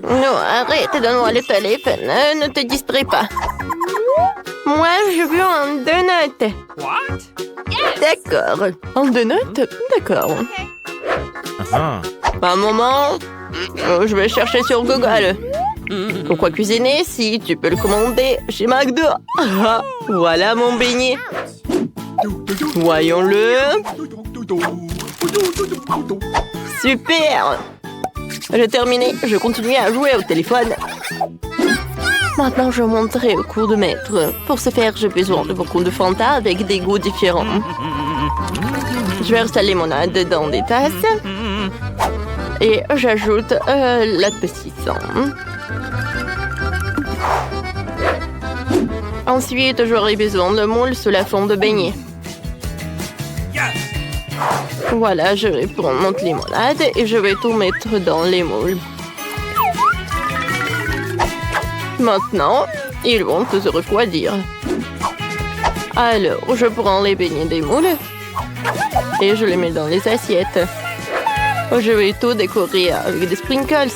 Non, arrête, donne-moi le téléphone. Ne te distrais pas. Moi, je veux un donut. D'accord. Un donut? D'accord. Un moment. Je vais chercher sur Google. Pourquoi cuisiner si tu peux le commander chez McDo? Ah, voilà mon beignet. Voyons-le. Super. J'ai terminé. Je continue à jouer au téléphone. Maintenant, je monterai au cours de maître. Pour ce faire, j'ai besoin de beaucoup de Fanta avec des goûts différents. Je verse la limonade dans des tasses. Et j'ajoute l'adoucissant. Ensuite, j'aurai besoin de moule sous la forme de beignet. Voilà, je vais prendre notre limonade et je vais tout mettre dans les moules. Maintenant, ils vont se refroidir. Alors, je prends les beignets des moules et je les mets dans les assiettes. Je vais tout décorer avec des sprinkles.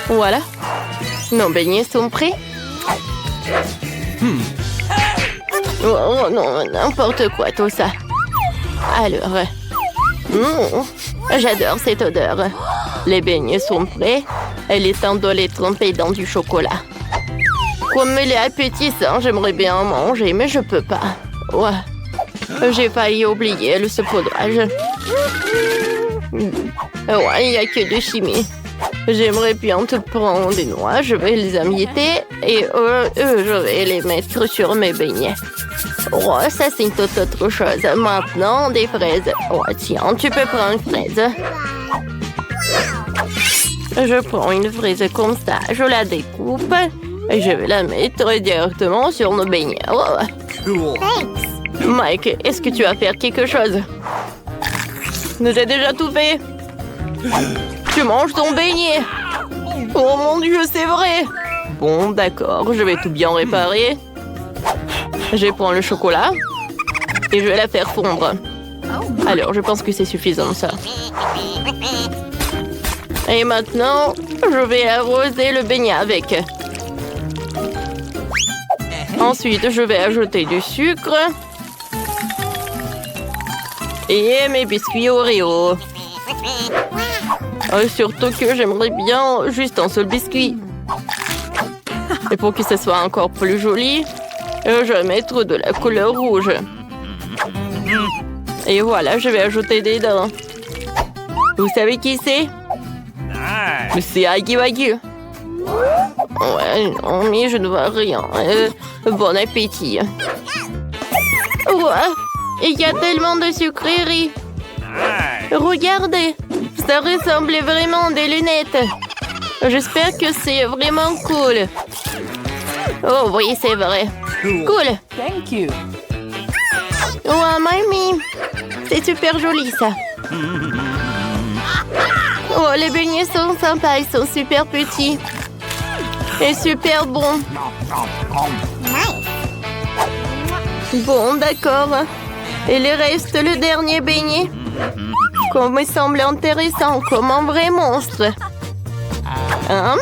Voilà. Nos beignets sont prêts. Oh non, n'importe quoi tout ça. Alors, j'adore cette odeur. Les beignets sont prêts. Il est temps de les tremper dans du chocolat. Comme il est appétissant, j'aimerais bien en manger, mais je peux pas. Ouais. J'ai failli oublier le saupoudrage. Ouais, il n'y a que de chimie. J'aimerais bien te prendre des noix, je vais les emietter et je vais les mettre sur mes beignets. Oh, ça c'est une toute autre chose. Maintenant, des fraises. Oh, tiens, tu peux prendre une fraise. Je prends une fraise comme ça, je la découpe et je vais la mettre directement sur nos beignets. Oh. Mike, est-ce que tu vas faire quelque chose? J'ai déjà tout fait. Tu manges ton beignet. Oh mon Dieu, c'est vrai. Bon, d'accord, je vais tout bien réparer. Je prends le chocolat et je vais la faire fondre. Alors, je pense que c'est suffisant, ça. Et maintenant, je vais arroser le beignet avec. Ensuite, je vais ajouter du sucre. Et mes biscuits Oreo. Surtout que j'aimerais bien juste un seul biscuit. Et pour que ce soit encore plus joli, je vais mettre de la couleur rouge. Et voilà, je vais ajouter des dents. Vous savez qui c'est? C'est Aggy Wagyu. Ouais, non, mais je ne vois rien. Bon appétit. Ouais, il y a tellement de sucreries. Regardez, ça ressemble vraiment à des lunettes. J'espère que c'est vraiment cool. Oh oui, c'est vrai. Cool. Thank you. Oh, mamie, c'est super joli ça. Oh, les beignets sont sympas, ils sont super petits. Et super bons. Bon, d'accord. Il reste le dernier beignet. Comme il semble intéressant, comme un vrai monstre. Hein?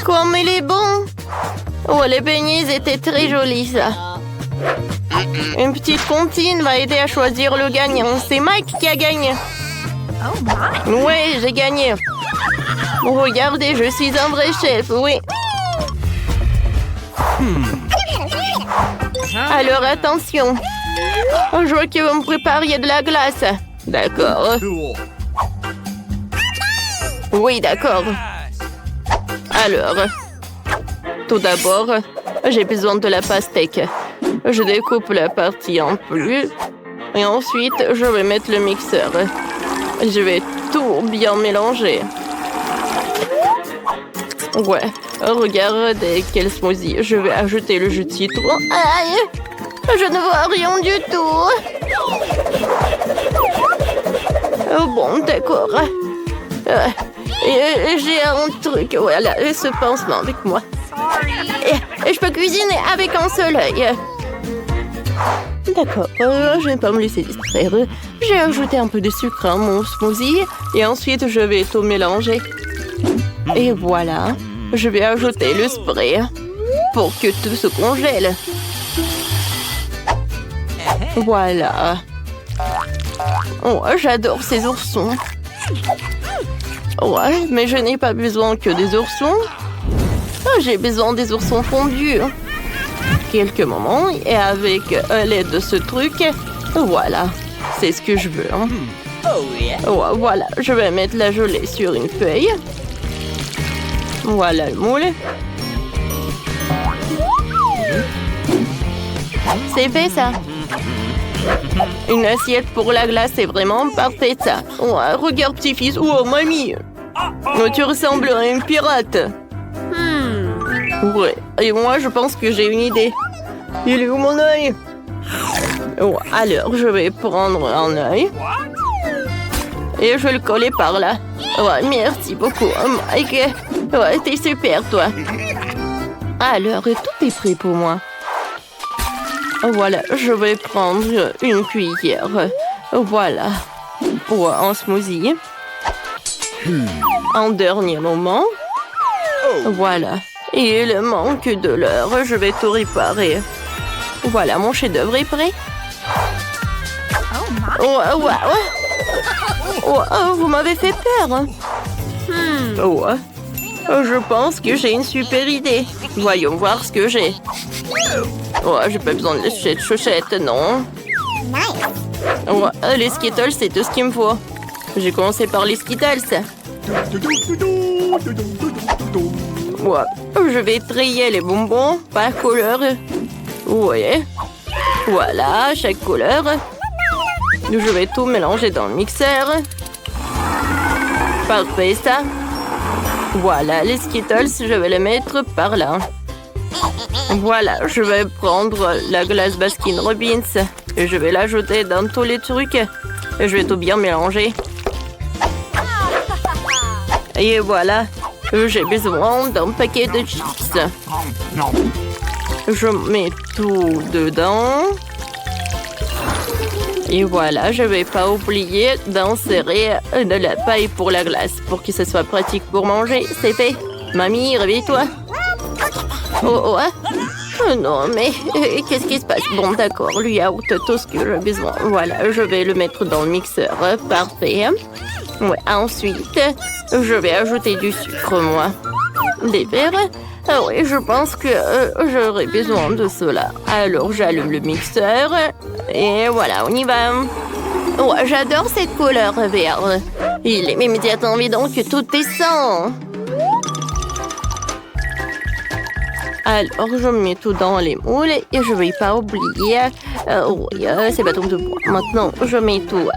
Comme il est bon. Oh, les beignets étaient très jolis, ça. Une petite comptine va aider à choisir le gagnant. C'est Mike qui a gagné. Oui, j'ai gagné. Regardez, je suis un vrai chef, oui. Alors, attention. Je vois que vous me prépariez de la glace. D'accord. Oui, d'accord. Alors, tout d'abord, j'ai besoin de la pastèque. Je découpe la partie en plus. Et ensuite, je vais mettre le mixeur. Je vais tout bien mélanger. Ouais, regardez quel smoothie. Je vais ajouter le jus de citron. Aïe! Je ne vois rien du tout. Bon, d'accord. J'ai un truc, voilà, ce pansement avec moi. Et je peux cuisiner avec un seul œil. D'accord, je ne vais pas me laisser distraire. J'ai ajouté un peu de sucre à mon smoothie et ensuite je vais tout mélanger. Et voilà, je vais ajouter le spray pour que tout se congèle. Voilà. Oh, j'adore ces oursons. Ouais, mais je n'ai pas besoin que des oursons. Oh, j'ai besoin des oursons fondus. Quelques moments et avec l'aide de ce truc, voilà, c'est ce que je veux. Oh, voilà, je vais mettre la gelée sur une feuille. Voilà le moule. C'est fait ça. Une assiette pour la glace, c'est vraiment parfait ça. Oh, regarde petit-fils, oh mamie. Oh, tu ressembles à un pirate. Ouais, et moi je pense que j'ai une idée. Il est où mon œil? Oh, alors je vais prendre un œil. Et je vais le coller par là. Ouais, merci beaucoup, Mike. Ouais, t'es super toi. Alors, tout est prêt pour moi. Voilà, je vais prendre une cuillère. Voilà, pour un smoothie. En dernier moment. Voilà. Et il manque de l'heure, je vais tout réparer. Voilà, mon chef-d'œuvre est prêt. Vous m'avez fait peur. Je pense que j'ai une super idée. Voyons voir ce que j'ai. J'ai pas besoin de cette chaussette, non. Les Skittles, c'est tout ce qu'il me faut. J'ai commencé par les Skittles. Je vais trier les bonbons par couleur. Ouais. Voilà, chaque couleur. Je vais tout mélanger dans le mixeur. Parfait, ça. Voilà, les Skittles, je vais les mettre par là. Voilà, je vais prendre la glace Baskin Robbins et je vais l'ajouter dans tous les trucs. Et je vais tout bien mélanger. Et voilà, j'ai besoin d'un paquet de chips. Je mets tout dedans. Et voilà, je vais pas oublier d'insérer de la paille pour la glace pour que ce soit pratique pour manger. C'est fait. Mamie, réveille-toi. Oh, non, mais qu'est-ce qui se passe? Bon, d'accord, lui a tout ce que j'ai besoin. Voilà, je vais le mettre dans le mixeur. Parfait. Ouais, ensuite, je vais ajouter du sucre, moi. Des verres. Ah oui, je pense que j'aurai besoin de cela. Alors, j'allume le mixeur. Et voilà, on y va. Oh, j'adore cette couleur vert. Il est immédiatement évident que tout est sain. Alors, je mets tout dans les moules et je ne vais pas oublier. C'est pas tout de bois. Maintenant, je mets tout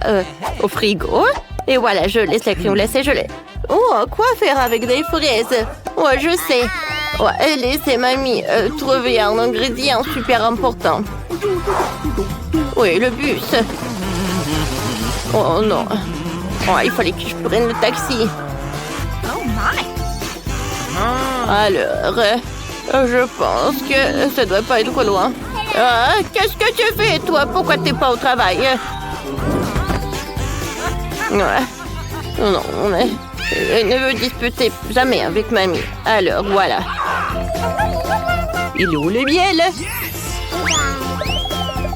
au frigo. Et voilà, je laisse la crème glacée, je laisse. Oh, quoi faire avec des fraises? Ouais, je sais. Ouais, laissez mamie trouver un ingrédient super important. Oui, le bus. Oh non. Il fallait que je prenne le taxi. Alors, je pense que ça doit pas être loin. Qu'est-ce que tu fais, toi? Pourquoi t'es pas au travail? Non, mais je ne veux disputer jamais avec mamie. Alors, voilà. Il est où le miel?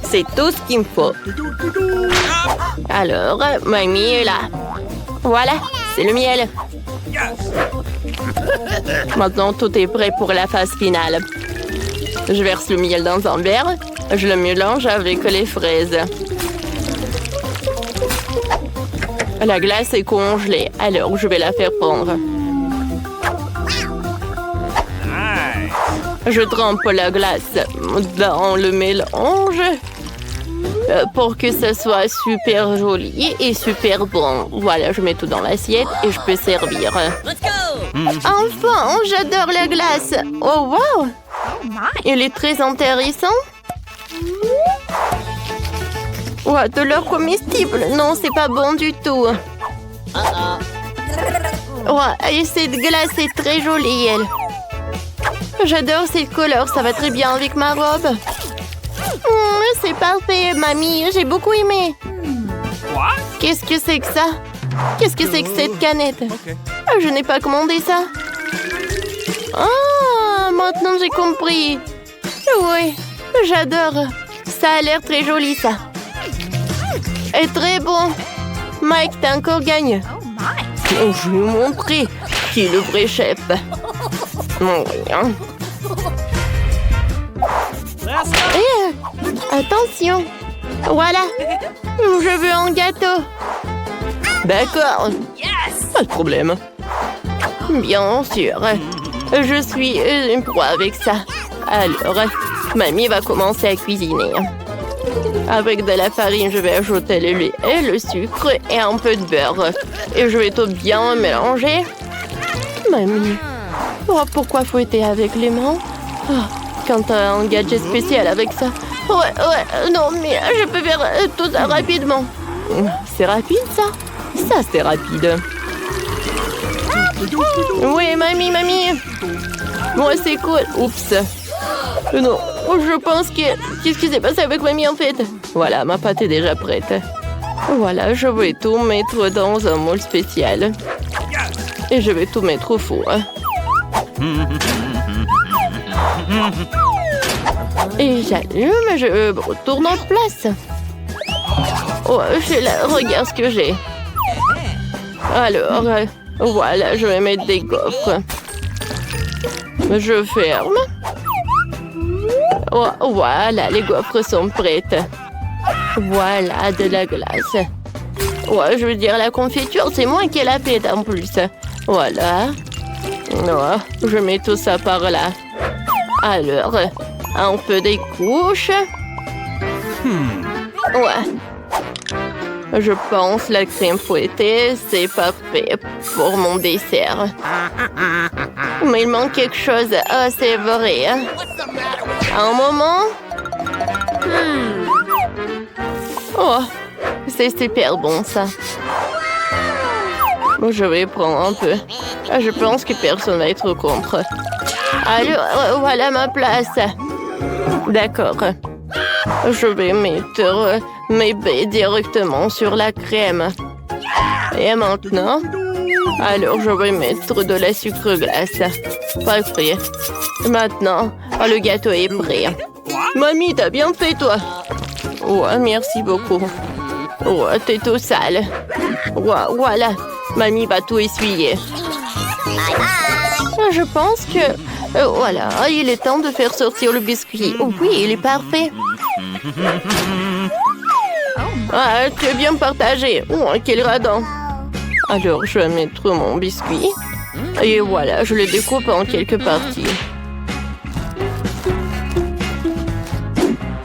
C'est tout ce qu'il me faut. Alors, mamie est là. Voilà, c'est le miel. Maintenant, tout est prêt pour la phase finale. Je verse le miel dans un verre. Je le mélange avec les fraises. La glace est congelée, alors je vais la faire fondre. Je trempe la glace dans le mélange pour que ce soit super joli et super bon. Voilà, je mets tout dans l'assiette et je peux servir. Enfin, j'adore la glace. Oh, wow! Il est très intéressant. Ouais, de l'or comestible. Non, c'est pas bon du tout. Ouais, et cette glace est très jolie, elle. J'adore cette couleur, ça va très bien avec ma robe. C'est parfait, mamie, j'ai beaucoup aimé. Qu'est-ce que c'est que ça? Qu'est-ce que c'est que cette canette? Je n'ai pas commandé ça. Ah, maintenant j'ai compris. Oui, j'adore. Ça a l'air très joli, ça. Et très bon. Mike, t'as encore gagné. Oh, je vais vous montrer qui est le vrai chef. Oh, oui, hein. Attention. Voilà. Je veux un gâteau. D'accord. Pas de problème. Bien sûr. Je suis une proie avec ça. Alors, mamie va commencer à cuisiner. Avec de la farine, je vais ajouter le lait et le sucre et un peu de beurre. Et je vais tout bien mélanger. Mamie, pourquoi fouetter avec les mains? Quand t'as un gadget spécial avec ça. Ouais, non, mais je peux faire tout ça rapidement. C'est rapide, ça? Ça, c'est rapide. Oui, mamie. Moi, c'est cool. Oups. Non, je pense que... Qu'est-ce qui s'est passé avec mamie, en fait? Voilà, ma pâte est déjà prête. Voilà, je vais tout mettre dans un moule spécial. Et je vais tout mettre au four. Et j'allume, je retourne en place. Oh, regarde ce que j'ai. Alors, voilà, je vais mettre des gaufres. Je ferme. Oh, voilà, les gaufres sont prêtes. Voilà, de la glace. Ouais, je veux dire, la confiture, c'est moi qui la faite en plus. Voilà. Oh, je mets tout ça par là. Alors, un peu des couches. Ouais. Je pense la crème fouettée, c'est parfait pour mon dessert. Mais il manque quelque chose. Ah, c'est vrai. Un moment. Oh, c'est super bon, ça. Je vais prendre un peu. Je pense que personne va être contre. Alors, voilà ma place. D'accord. Je vais mettre mes baies directement sur la crème. Et maintenant, alors je vais mettre de la sucre glace. Parfait. Maintenant, le gâteau est prêt. Mamie, t'as bien fait, toi. Ouais, merci beaucoup. Ouais, t'es tout sale. Ouais, voilà. Mamie va tout essuyer. Je pense que... voilà, il est temps de faire sortir le biscuit. Oh, oui, il est parfait. Ah, tu es bien partagé. Oh, quel radin. Alors, je vais mettre mon biscuit. Et voilà, je le découpe en quelques parties.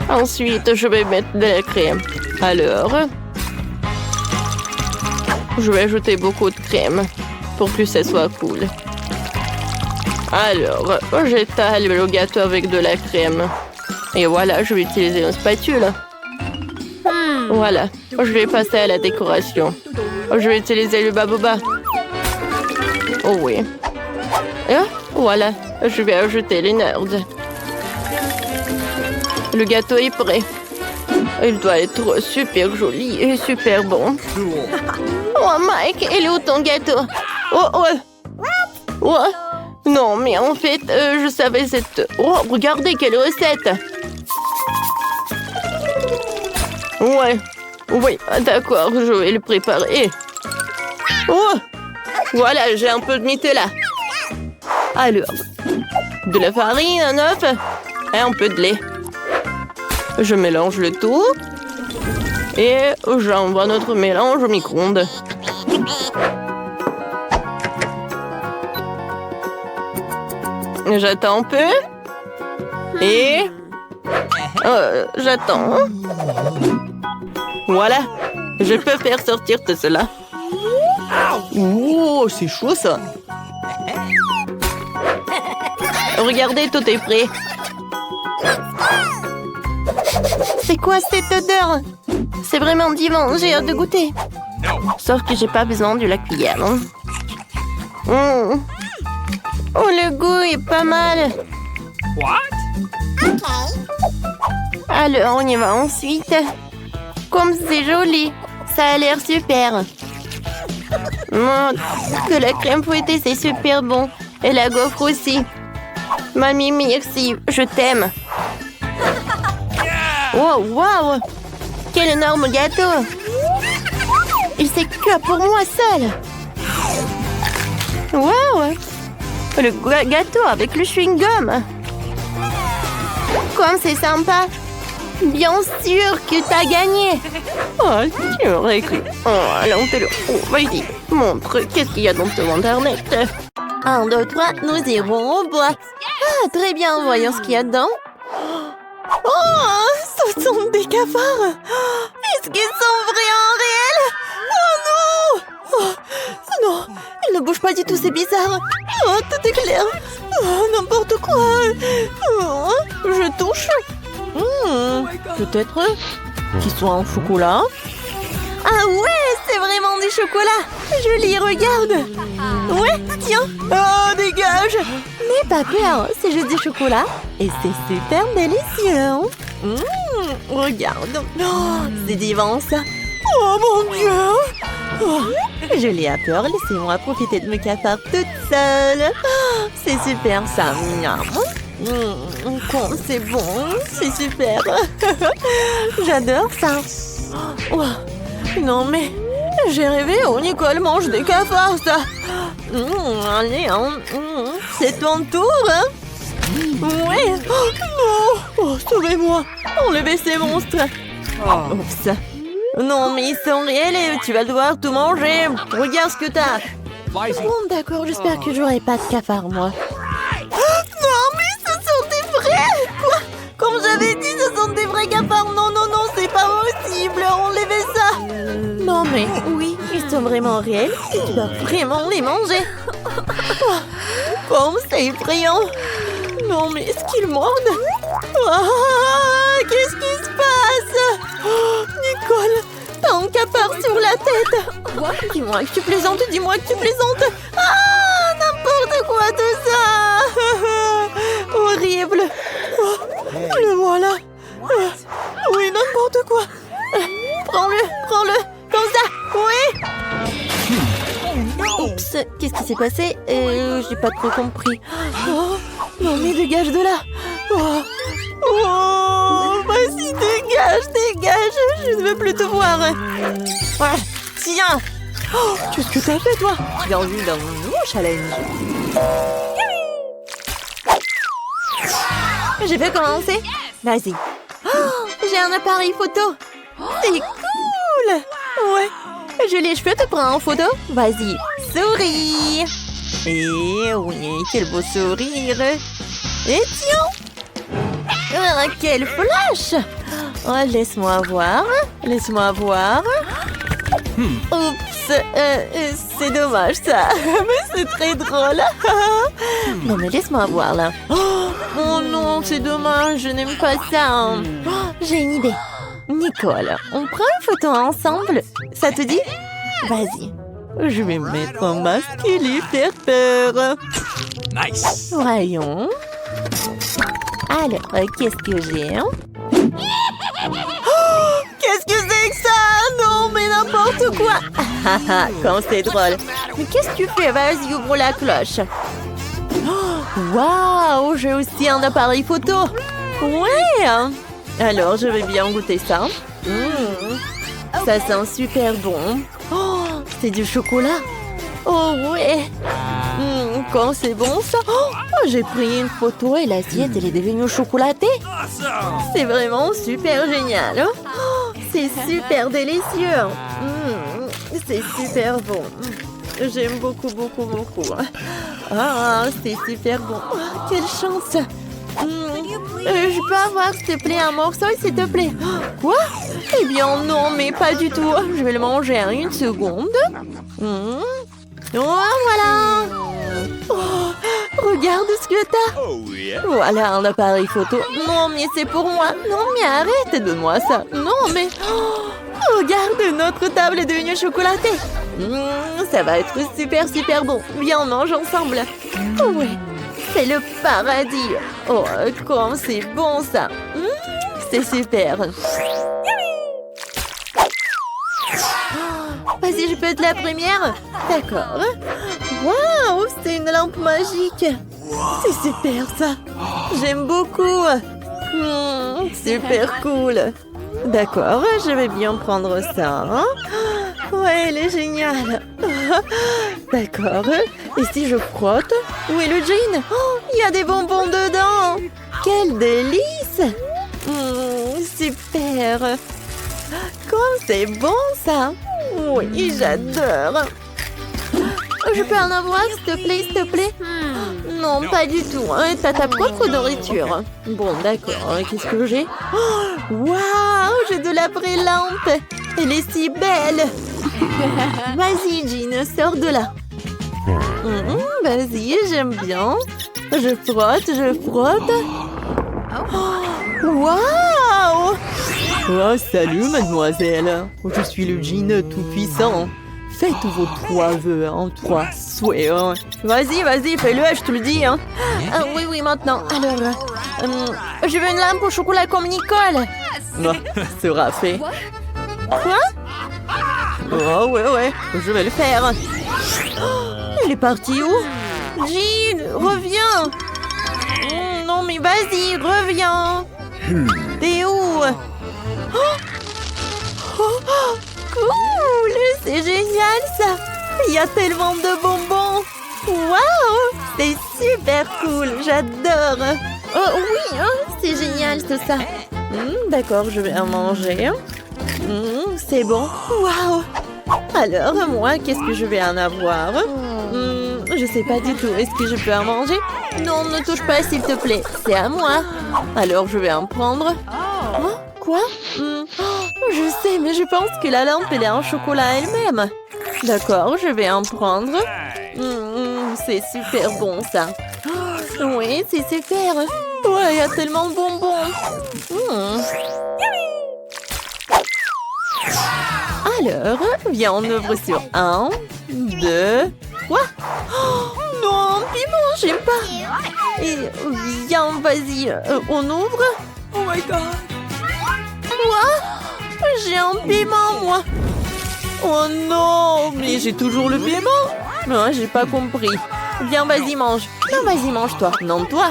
Ensuite, je vais mettre de la crème. Alors, je vais ajouter beaucoup de crème pour que ça soit cool. Alors, j'étale le gâteau avec de la crème. Et voilà, je vais utiliser une spatule. Voilà, je vais passer à la décoration. Je vais utiliser le baboba. Oh oui. Et voilà, je vais ajouter les nerds. Le gâteau est prêt. Il doit être super joli et super bon. Oh Mike, il est où ton gâteau? Oh. Non, mais en fait, je savais cette... Oh, regardez quelle recette! Ouais. Oui, d'accord, je vais le préparer. Oh! Voilà, j'ai un peu de Nutella. Alors, de la farine, un œuf et un peu de lait. Je mélange le tout. Et j'envoie notre mélange au micro-ondes. J'attends un peu. Et... j'attends. Voilà. Je peux faire sortir tout cela. Oh, c'est chaud, ça. Regardez, tout est prêt. C'est quoi cette odeur? C'est vraiment divin, j'ai hâte de goûter. Sauf que j'ai pas besoin de la cuillère. Oh, le goût est pas mal. Alors, on y va ensuite. Comme c'est joli. Ça a l'air super. Que la crème fouettée, c'est super bon. Et la gaufre aussi. Mamie, merci. Je t'aime. Oh, wow! Quel énorme gâteau! Il c'est que pour moi seul. Wow! Le gâteau avec le chewing-gum. Comme c'est sympa. Bien sûr que t'as gagné. Oh, tu aurais cru. Oh, allons, oh, vas-y, montre. Qu'est-ce qu'il y a dans ton internet? 1, 2, 3, nous irons au bois. Ah, très bien, voyons ce qu'il y a dedans. Oh, ce sont des cafards. Est-ce qu'ils sont vraiment réels? Oh non! Oh, non, ils ne bougent pas du tout, c'est bizarre. Oh, tout est clair. Oh, n'importe quoi. Oh, je touche. Peut-être qu'ils sont en chocolat. Ah ouais, c'est vraiment du chocolat. Joli, regarde. Ouais, tiens. Oh, dégage. Mais pas peur, c'est juste du chocolat. Et c'est super délicieux. Regarde. Oh, c'est divin ça. Oh mon Dieu. Oh, je l'ai à peur, laissez-moi profiter de mes cafards toute seule. Oh, c'est super ça. C'est bon, c'est super. J'adore ça. Oh, non mais, j'ai rêvé où Nicole mange des cafards, ça. Allez, c'est ton tour, hein. Ouais. Oh, non. Oh, sauvez-moi. Enlevez ces monstres. Oups. Non, mais ils sont réels et tu vas devoir tout manger. Regarde ce que t'as. Bon, d'accord, j'espère que j'aurai pas de cafards, moi. Non, mais ce sont des vrais. Quoi? Comme j'avais dit, ce sont des vrais cafards. Non, non, non, c'est pas possible. Enlevez ça. Non, mais oui, ils sont vraiment réels et tu dois vraiment les manger. Comme c'est effrayant. Non, mais est-ce qu'ils mordent? Qu'est-ce qui se passe? Oh, Nicole, t'as un cafard sur la tête. Dis-moi que tu plaisantes, dis-moi que tu plaisantes. Ah, n'importe quoi tout ça. Horrible. Oh, le voilà. Oui, n'importe quoi. Prends-le, comme ça. Oui. Oups, qu'est-ce qui s'est passé? J'ai pas trop compris. Oh, non mais dégage de là. Oh, vas-y, dégage. Je ne veux plus te voir. Ouais, tiens. Oh, qu'est-ce que t'as fait, toi? Bienvenue dans mon nouveau challenge. Je peux commencer? Vas-y. Oh, j'ai un appareil photo. C'est cool. Ouais. Je peux te prendre en photo? Vas-y, souris. Et oui, quel beau sourire. Et tiens. Quel flash. Oh, laisse-moi voir. Oups, c'est dommage ça. Mais c'est très drôle. Non mais laisse-moi voir là. Oh non, c'est dommage, je n'aime pas ça. Oh, j'ai une idée. Nicole, on prend une photo ensemble. Ça te dit? Vas-y. Je vais mettre un masque et lui faire peur. Nice. Voyons. Alors, qu'est-ce que j'ai? Oh, qu'est-ce que c'est que ça? Non, mais n'importe quoi. Quand c'est drôle. Mais qu'est-ce que tu fais? Vas-y, ouvre la cloche. Waouh, j'ai aussi un appareil photo. Ouais. Alors, je vais bien goûter ça. Ça sent super bon. Oh, c'est du chocolat. Oh, ouais. Quand c'est bon, ça. Oh, j'ai pris une photo et l'assiette, elle est devenue chocolatée. C'est vraiment super génial. Oh, c'est super délicieux. C'est super bon. J'aime beaucoup. Ah, c'est super bon. Oh, quelle chance. Je peux avoir, s'il te plaît, un morceau, s'il te plaît? Quoi? Eh bien, non, mais pas du tout. Je vais le manger en une seconde. Voilà. Oh, regarde ce que t'as. Voilà un appareil photo. Non, mais c'est pour moi. Non, mais arrête, donne-moi ça. Non, mais... regarde, notre table est devenue chocolatée. Ça va être super bon. Viens, on mange ensemble. Ouais. C'est le paradis. Oh, comme c'est bon ça. Vas-y, je peux être la première. D'accord. Waouh, c'est une lampe magique. C'est super ça. J'aime beaucoup. Super cool. D'accord, je vais bien prendre ça. Ouais, elle est géniale. D'accord. Et si je frotte? Où est le jean? Oh, il y a des bonbons dedans. Quel délice. Super. Comme c'est bon ça. Oui, j'adore. Je peux en avoir, s'il te plaît, s'il te plaît? Non, pas du tout. T'as ta propre nourriture. Bon, d'accord. Qu'est-ce que j'ai? Waouh, j'ai de la vraie lampe. Elle est si belle. Vas-y, Jean, sors de là. Vas-y, j'aime bien. Je frotte, je frotte. Waouh! Oh, salut, mademoiselle. Je suis le Jean tout-puissant. Faites vos 3 vœux en 3 souhaits. Vas-y, vas-y, fais-le, je te le dis. Oui, oui, maintenant. Alors, je veux une lampe au chocolat comme Nicole. Non, sera fait. Quoi? Oh, ouais, je vais le faire. Il est parti où? Jean, reviens. Non, mais vas-y, reviens. T'es où? Cool, c'est génial ça. Il y a tellement de bonbons. Waouh, c'est super cool, j'adore. Oh oui, c'est génial tout ça. D'accord, je vais en manger. C'est bon. Waouh. Alors, moi, qu'est-ce que je vais en avoir? Je sais pas du tout. Est-ce que je peux en manger? Non, ne touche pas, s'il te plaît. C'est à moi. Alors, je vais en prendre. Oh, quoi? Je sais, mais je pense que la lampe, elle est en chocolat elle-même. D'accord, je vais en prendre. C'est super bon, ça. Oui, c'est super. Ouais, il y a tellement de bonbons. Alors, viens, on ouvre sur 1, 2... Quoi? Non, piment, j'aime pas. Et viens, vas-y, on ouvre. Oh my god. Quoi? J'ai un piment, moi. Oh non, mais j'ai toujours le piment. Non, j'ai pas compris. Viens, vas-y, mange. Non, vas-y, mange-toi. Non, toi.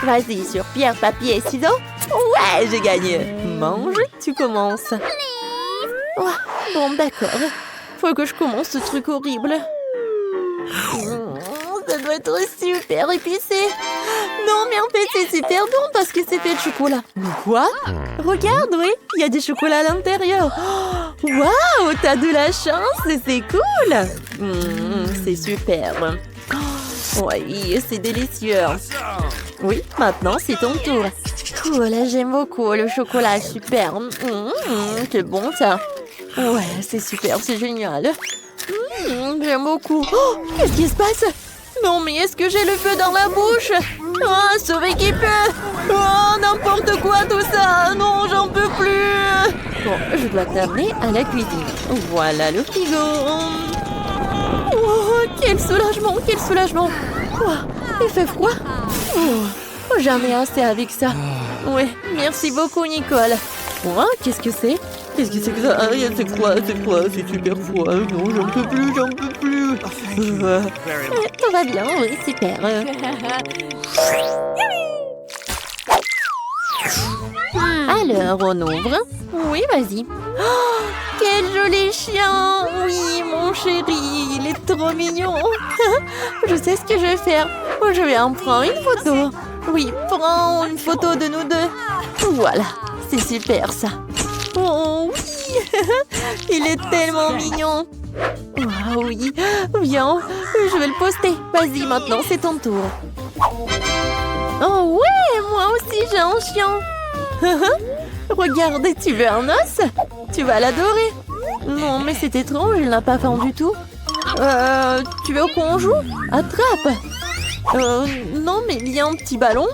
Vas-y, sur pierre, papier, ciseaux. Ouais, j'ai gagné. Mange, tu commences. Oh, bon, d'accord. Faut que je commence ce truc horrible. Ça doit être super épicé. Non, mais en fait, c'est super bon parce que c'est fait de chocolat. Mais quoi? Regarde, oui, il y a du chocolat à l'intérieur. Waouh, t'as de la chance, c'est cool. C'est super. Oui, c'est délicieux. Oui, maintenant, c'est ton tour. Cool, j'aime beaucoup le chocolat, super. C'est bon, ça. Ouais, c'est super, c'est génial. J'aime beaucoup. Oh, qu'est-ce qui se passe? Non, mais est-ce que j'ai le feu dans la bouche? Oh, sauver qui peut. Oh, n'importe quoi tout ça. Non, j'en peux plus. Bon, je dois t'amener à la cuisine. Voilà le frigo. Oh, quel soulagement, quel soulagement. Oh, il fait froid. Oh, j'en ai assez avec ça. Oui, merci beaucoup, Nicole. Oh, qu'est-ce que c'est? Qu'est-ce que c'est que ça? C'est froid, c'est super froid. Non, j'en peux plus. Tout va bien, oui, super. Alors, on ouvre. Oui, vas-y. Oh, quel joli chien! Oui, mon chéri, il est trop mignon. Je sais ce que je vais faire. Je vais en prendre une photo. Oui, prends une photo de nous deux. Voilà, c'est super ça. Oh oui, il est tellement mignon. Oh oui, viens, je vais le poster. Vas-y, maintenant c'est ton tour. Oh ouais, moi aussi j'ai un chien. Regarde, tu veux un os? Tu vas l'adorer. Non, mais c'est étrange, il n'a pas faim du tout. Tu veux qu'on joue? Attrape. Non, mais il y a un petit ballon.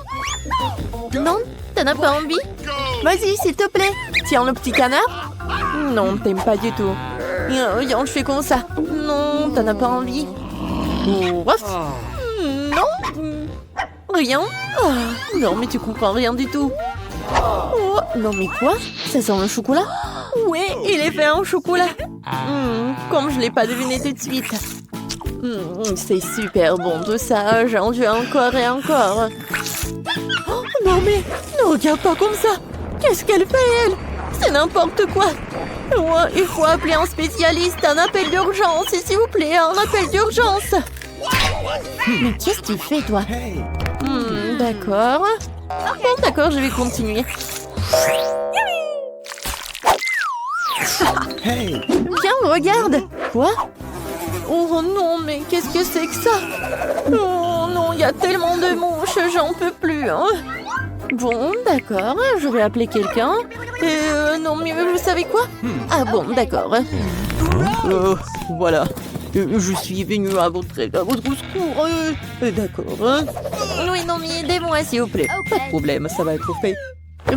Non, t'en as pas envie? Vas-y, s'il te plaît. Tiens, le petit canard. Non, t'aimes pas du tout. Viens, je fais comme ça. Non, t'en as pas envie. Non. Rien. Non, mais tu comprends rien du tout. Oh, non, mais quoi? Ça sent le chocolat? Oui, il est fait en chocolat. Comme je ne l'ai pas deviné tout de suite. C'est super bon tout ça. J'en veux encore et encore. Oh, non mais, ne regarde pas comme ça. Qu'est-ce qu'elle fait, elle? C'est n'importe quoi. Ouais, il faut appeler un spécialiste, un appel d'urgence, s'il vous plaît, un appel d'urgence. Mais qu'est-ce que tu fais, toi? D'accord. Bon, d'accord, je vais continuer. Viens, regarde. Quoi? Oh non, mais qu'est-ce que c'est que ça? Oh non, il y a tellement de mouches, j'en peux plus. Hein. Bon, d'accord, je vais appeler quelqu'un. Non, mais vous savez quoi? Ah bon, d'accord. Voilà. Je suis venue à votre secours. D'accord. Oui, non, mais aidez-moi, s'il vous plaît. Pas de problème, ça va être fait.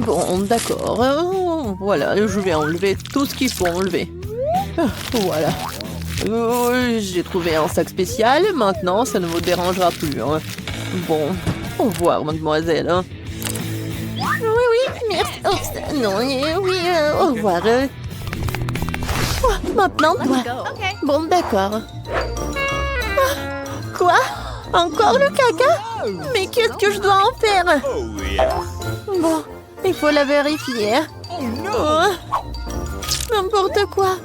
Bon, d'accord. Voilà, je vais enlever tout ce qu'il faut enlever. Voilà. J'ai trouvé un sac spécial. Maintenant, ça ne vous dérangera plus. Hein. Bon, au revoir, mademoiselle. Hein. Oui, merci. Oh, non, oui, au revoir. Maintenant, toi. Bon, d'accord. Quoi? Encore le caca? Mais qu'est-ce que je dois en faire? Bon, il faut la vérifier. N'importe quoi.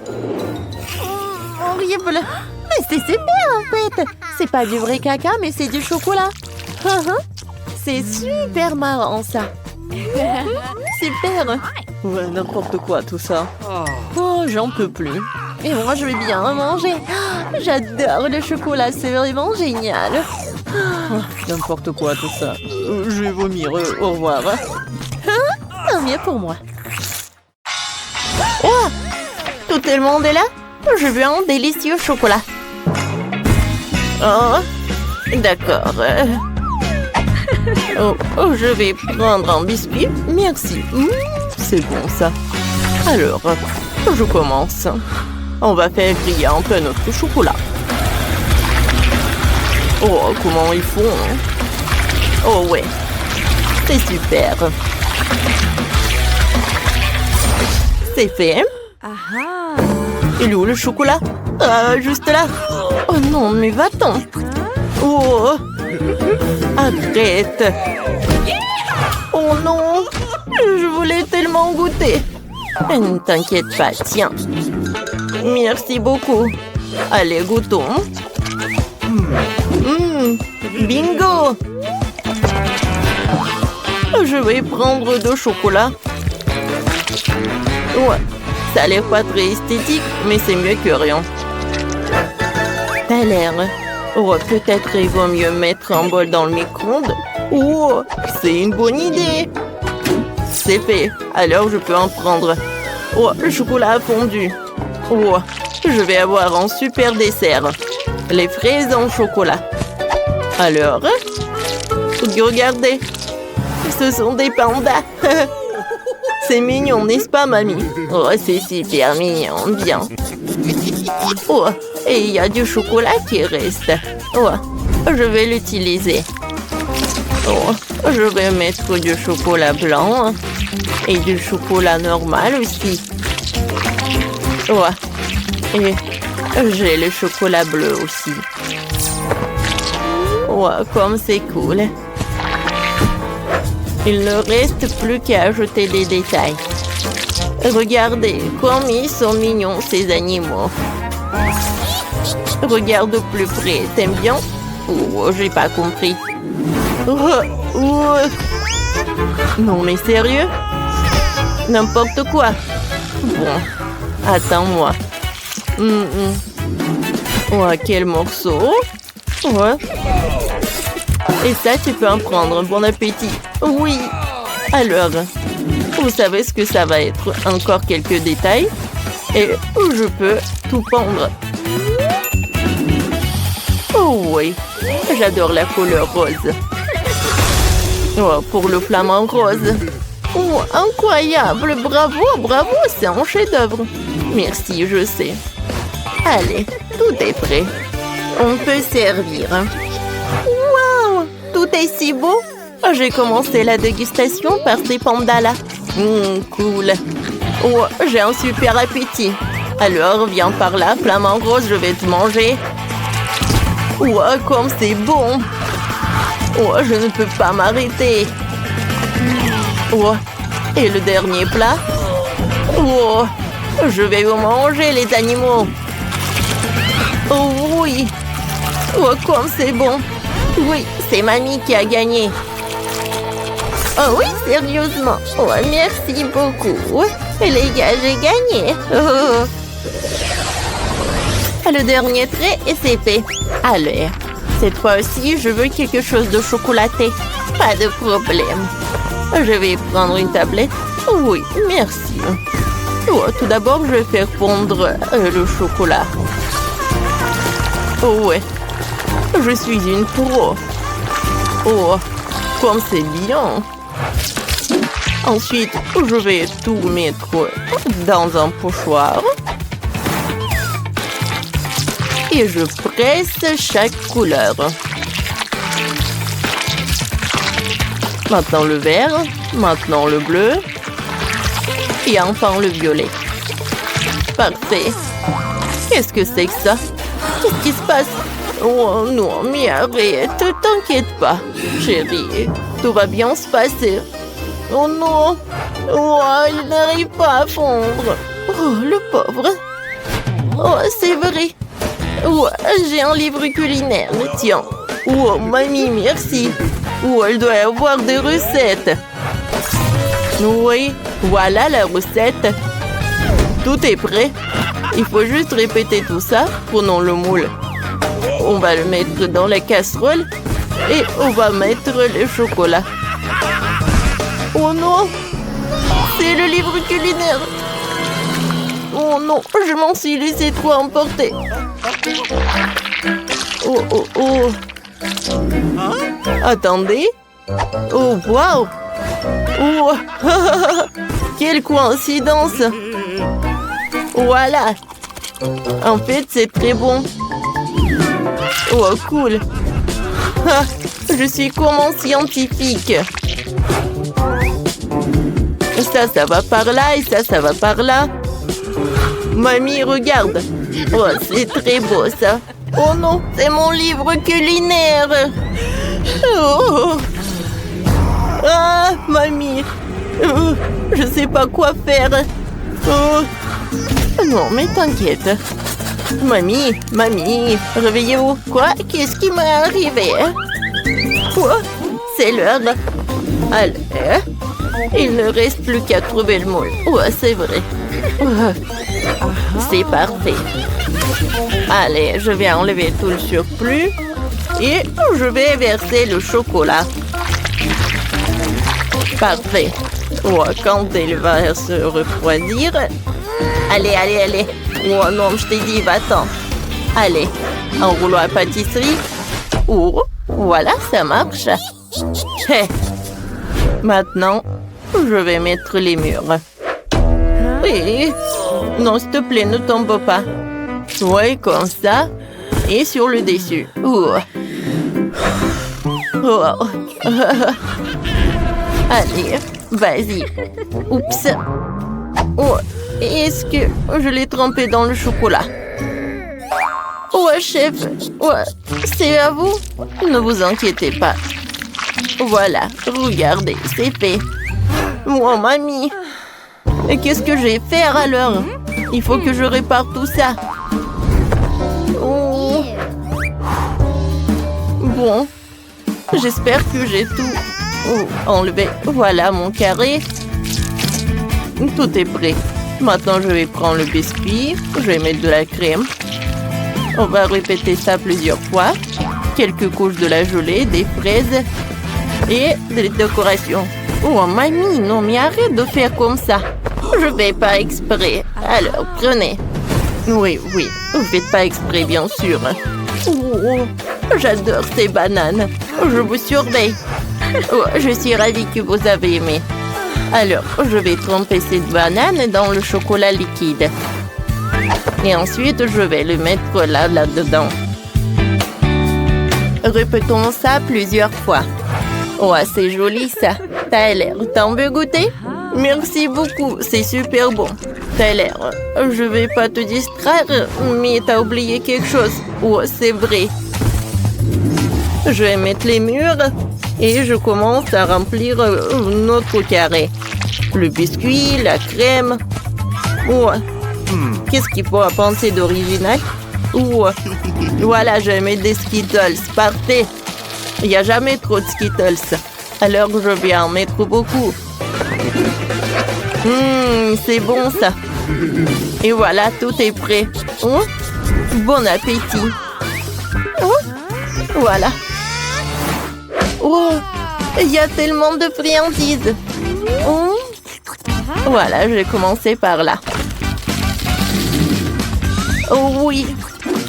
Horrible. Mais c'est super, en fait. C'est pas du vrai caca, mais c'est du chocolat. C'est super marrant, ça. Super. Ouais, n'importe quoi, tout ça. Oh, j'en peux plus. Et moi, je vais bien manger. J'adore le chocolat, c'est vraiment génial. N'importe quoi, tout ça. Je vais vomir. Au revoir. Tant mieux pour moi. Oh, tout le monde est là? Je veux un délicieux chocolat. Oh, d'accord. Oh, je vais prendre un biscuit. Merci. C'est bon, ça. Alors, je commence. On va faire griller un peu notre chocolat. Oh, comment ils font? Oh, ouais. C'est super. C'est fait. Il est où le chocolat? Juste là. Oh non, mais va-t'en. Oh. Arrête. Oh non. Je voulais tellement goûter. Ne t'inquiète pas, tiens. Merci beaucoup. Allez, goûtons. Bingo. Je vais prendre de chocolat. Ouais, ça a l'air pas très esthétique, mais c'est mieux que rien. T'as l'air. Oh, peut-être il vaut mieux mettre un bol dans le micro-ondes. Oh, c'est une bonne idée. C'est fait, alors je peux en prendre. Oh, le chocolat a fondu. Oh, je vais avoir un super dessert. Les fraises en chocolat. Alors, regardez. Ce sont des pandas. C'est mignon, n'est-ce pas, mamie? Oh, c'est super mignon, bien. Oh, et il y a du chocolat qui reste. Oh, je vais l'utiliser. Oh, je vais mettre du chocolat blanc et du chocolat normal aussi. Oh, et j'ai le chocolat bleu aussi. Oh, comme c'est cool. Il ne reste plus qu'à ajouter des détails. Regardez comme ils sont mignons, ces animaux. Regarde de plus près, t'aimes bien? Oh, j'ai pas compris. Non mais sérieux? N'importe quoi. Bon, attends-moi. Oh, quel morceau. Ouais. Et ça, tu peux en prendre. Bon appétit. Oui. Alors, vous savez ce que ça va être? Encore quelques détails. Et je peux tout pendre. Oh oui. J'adore la couleur rose. Oh, pour le flamant rose. Oh, incroyable. Bravo, bravo. C'est un chef-d'œuvre. Merci, je sais. Allez, tout est prêt. On peut servir. Waouh! Tout est si beau! J'ai commencé la dégustation par ces pandas-là. Cool. Oh, j'ai un super appétit. Alors, viens par là, flamant rose, je vais te manger. Ouah, comme c'est bon. Ouah, je ne peux pas m'arrêter. Ouah, et le dernier plat. Ouah, je vais vous manger, les animaux. Oh oui. Ouah, comme c'est bon. Oui, c'est mamie qui a gagné. Oh oui, sérieusement. Oh, merci beaucoup. Et les gars, j'ai gagné. Oh. Le dernier trait et c'est fait. Allez, cette fois aussi, je veux quelque chose de chocolaté. Pas de problème. Je vais prendre une tablette. Oui, merci. Oh, tout d'abord, je vais faire fondre le chocolat. Oh ouais, je suis une pro. Oh, comme c'est bien. Ensuite, je vais tout mettre dans un pochoir. Et je presse chaque couleur. Maintenant le vert, maintenant le bleu. Et enfin le violet. Parfait. Qu'est-ce que c'est que ça? Qu'est-ce qui se passe? Oh non, mais arrête, t'inquiète pas, chérie. Tout va bien se passer. Oh non. Oh, il n'arrive pas à fondre. Oh, le pauvre. Oh, c'est vrai. Oh, j'ai un livre culinaire, tiens. Oh, mamie, merci. Oh, elle doit avoir des recettes. Oui, voilà la recette. Tout est prêt. Il faut juste répéter tout ça. Prenons le moule. On va le mettre dans la casserole et on va mettre le chocolat. Oh non, c'est le livre culinaire. Oh non, je m'en suis laissé trop emporter. Oh, oh, oh. Attendez. Oh, waouh. Oh. Quelle coïncidence. Voilà. En fait, c'est très bon. Oh, cool. Je suis comme un scientifique. Ça va par là et ça va par là. Mamie, regarde. Oh, c'est très beau, ça. Oh non, c'est mon livre culinaire. Oh. Ah, mamie. Oh, je sais pas quoi faire. Oh. Non, mais t'inquiète. Mamie, réveillez-vous. Quoi? Qu'est-ce qui m'est arrivé? Quoi? C'est l'heure. Allez. Il ne reste plus qu'à trouver le moule. Ouais, c'est vrai. C'est parfait. Allez, je vais enlever tout le surplus. Et je vais verser le chocolat. Parfait. Ouais, quand il va se refroidir... Allez. Oh non, je t'ai dit, va-t'en. Allez, un rouleau à pâtisserie. Oh, voilà, ça marche. Hey. Maintenant, je vais mettre les murs. Oui. Non, s'il te plaît, ne tombe pas. Oui, comme ça. Et sur le dessus. Oh. Oh. Allez, vas-y. Oups. Oh. Est-ce que je l'ai trempé dans le chocolat? Ouais, chef. Ouais, c'est à vous. Ne vous inquiétez pas. Voilà, regardez, c'est fait. Moi, mamie. Et qu'est-ce que je vais faire alors? Il faut que je répare tout ça. Oh. Bon, j'espère que j'ai tout enlevé. Voilà mon carré. Tout est prêt. Maintenant, je vais prendre le biscuit. Je vais mettre de la crème. On va répéter ça plusieurs fois. Quelques couches de la gelée, des fraises et des décorations. Oh, mamie, non, mais arrête de faire comme ça. Je vais pas exprès. Alors, prenez. Oui, vous faites pas exprès, bien sûr. Oh, j'adore ces bananes. Je vous surveille. Oh, je suis ravie que vous avez aimé. Alors, je vais tremper cette banane dans le chocolat liquide. Et ensuite, je vais le mettre là-dedans. Répétons ça plusieurs fois. Oh, c'est joli ça. T'as l'air. T'en veux goûter? Merci beaucoup, c'est super bon. Tyler, je vais pas te distraire, mais t'as oublié quelque chose. Oh, c'est vrai. Je vais mettre les murs et je commence à remplir notre carré. Le biscuit, la crème. Oh, qu'est-ce qu'il faut penser d'original? Oh, voilà, je vais mettre des Skittles. Parfait. Il n'y a jamais trop de Skittles. Alors je vais en mettre beaucoup. C'est bon ça. Et voilà, tout est prêt. Oh, bon appétit. Oh, voilà. Oh, il y a tellement de friandises. Oh. Voilà, je vais commencer par là. Oh oui,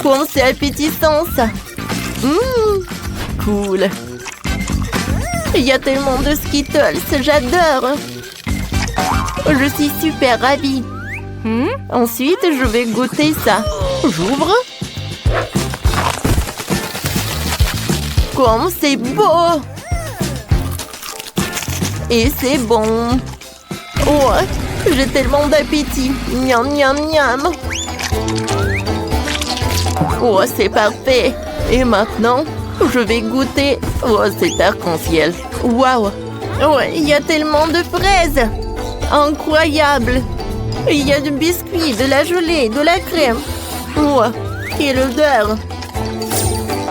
comme c'est appétissant ça. Cool. Il y a tellement de Skittles, j'adore. Je suis super ravie. Ensuite, je vais goûter ça. J'ouvre. Comme c'est beau. Et c'est bon. Oh, j'ai tellement d'appétit. Miam, miam, miam. Oh, c'est parfait. Et maintenant, je vais goûter. Oh, c'est arc-en-ciel. Waouh. Oh, il y a tellement de fraises. Incroyable. Il y a du biscuit, de la gelée, de la crème. Oh, quelle odeur.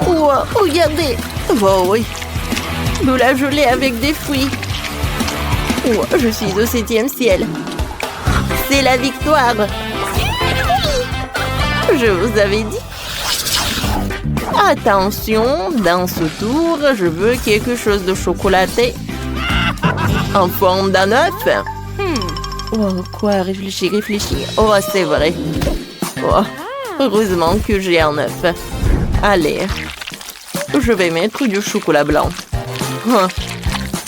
Oh, regardez. Oh oui. De la gelée avec des fruits. Oh, je suis au 7e ciel. C'est la victoire. Je vous avais dit. Attention, dans ce tour, je veux quelque chose de chocolaté. En forme d'un œuf. Oh, quoi? Réfléchis. Oh, c'est vrai. Oh, heureusement que j'ai un œuf. Allez. Je vais mettre du chocolat blanc.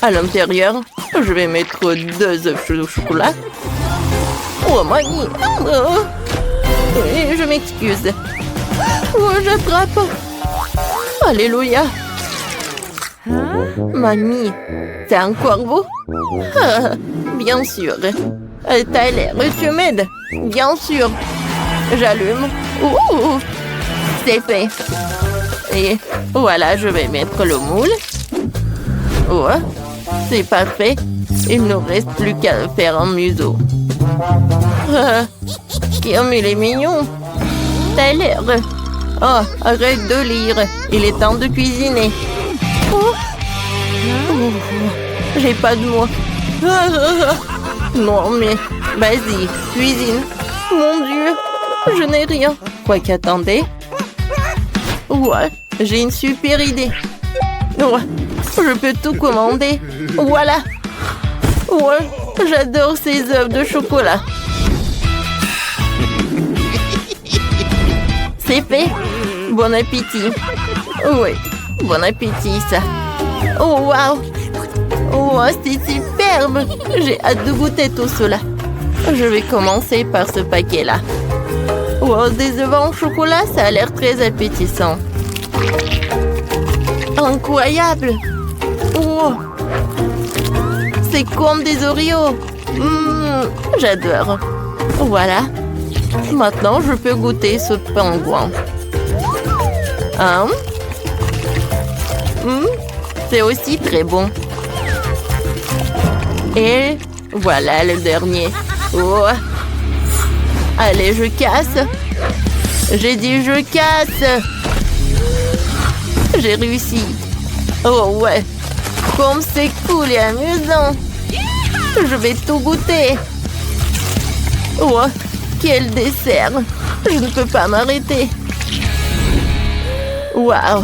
À l'intérieur, je vais mettre 2 œufs de chocolat. Oh, Maggie. Oh. Et je m'excuse. Oh, j'attrape. Alléluia. Mamie, c'est un corbeau? Ah, bien sûr. Tyler, tu m'aides? Bien sûr. J'allume. C'est fait. Et voilà, je vais mettre le moule. Oh, c'est parfait. Il ne reste plus qu'à faire un museau. Comme il est mignon. Tyler. Oh, arrête de lire. Il est temps de cuisiner. Oh. Oh. J'ai pas de mots. Non, mais vas-y, cuisine. Mon Dieu, je n'ai rien. Quoi qu'attendez. Ouais, j'ai une super idée. Ouais, je peux tout commander. Voilà. Ouais, j'adore ces œufs de chocolat. C'est fait. Bon appétit. Oui, bon appétit ça. Oh waouh. Oh, c'est superbe. J'ai hâte de goûter tout cela. Je vais commencer par ce paquet-là. Oh, des œufs en chocolat, ça a l'air très appétissant. Incroyable. Oh. C'est comme des Oreos. J'adore. Voilà. Maintenant, je peux goûter ce pingouin. C'est aussi très bon. Et voilà le dernier. Oh. Allez, je casse. J'ai dit je casse. J'ai réussi. Oh ouais. Comme c'est cool et amusant. Je vais tout goûter. Oh, quel dessert. Je ne peux pas m'arrêter. Waouh.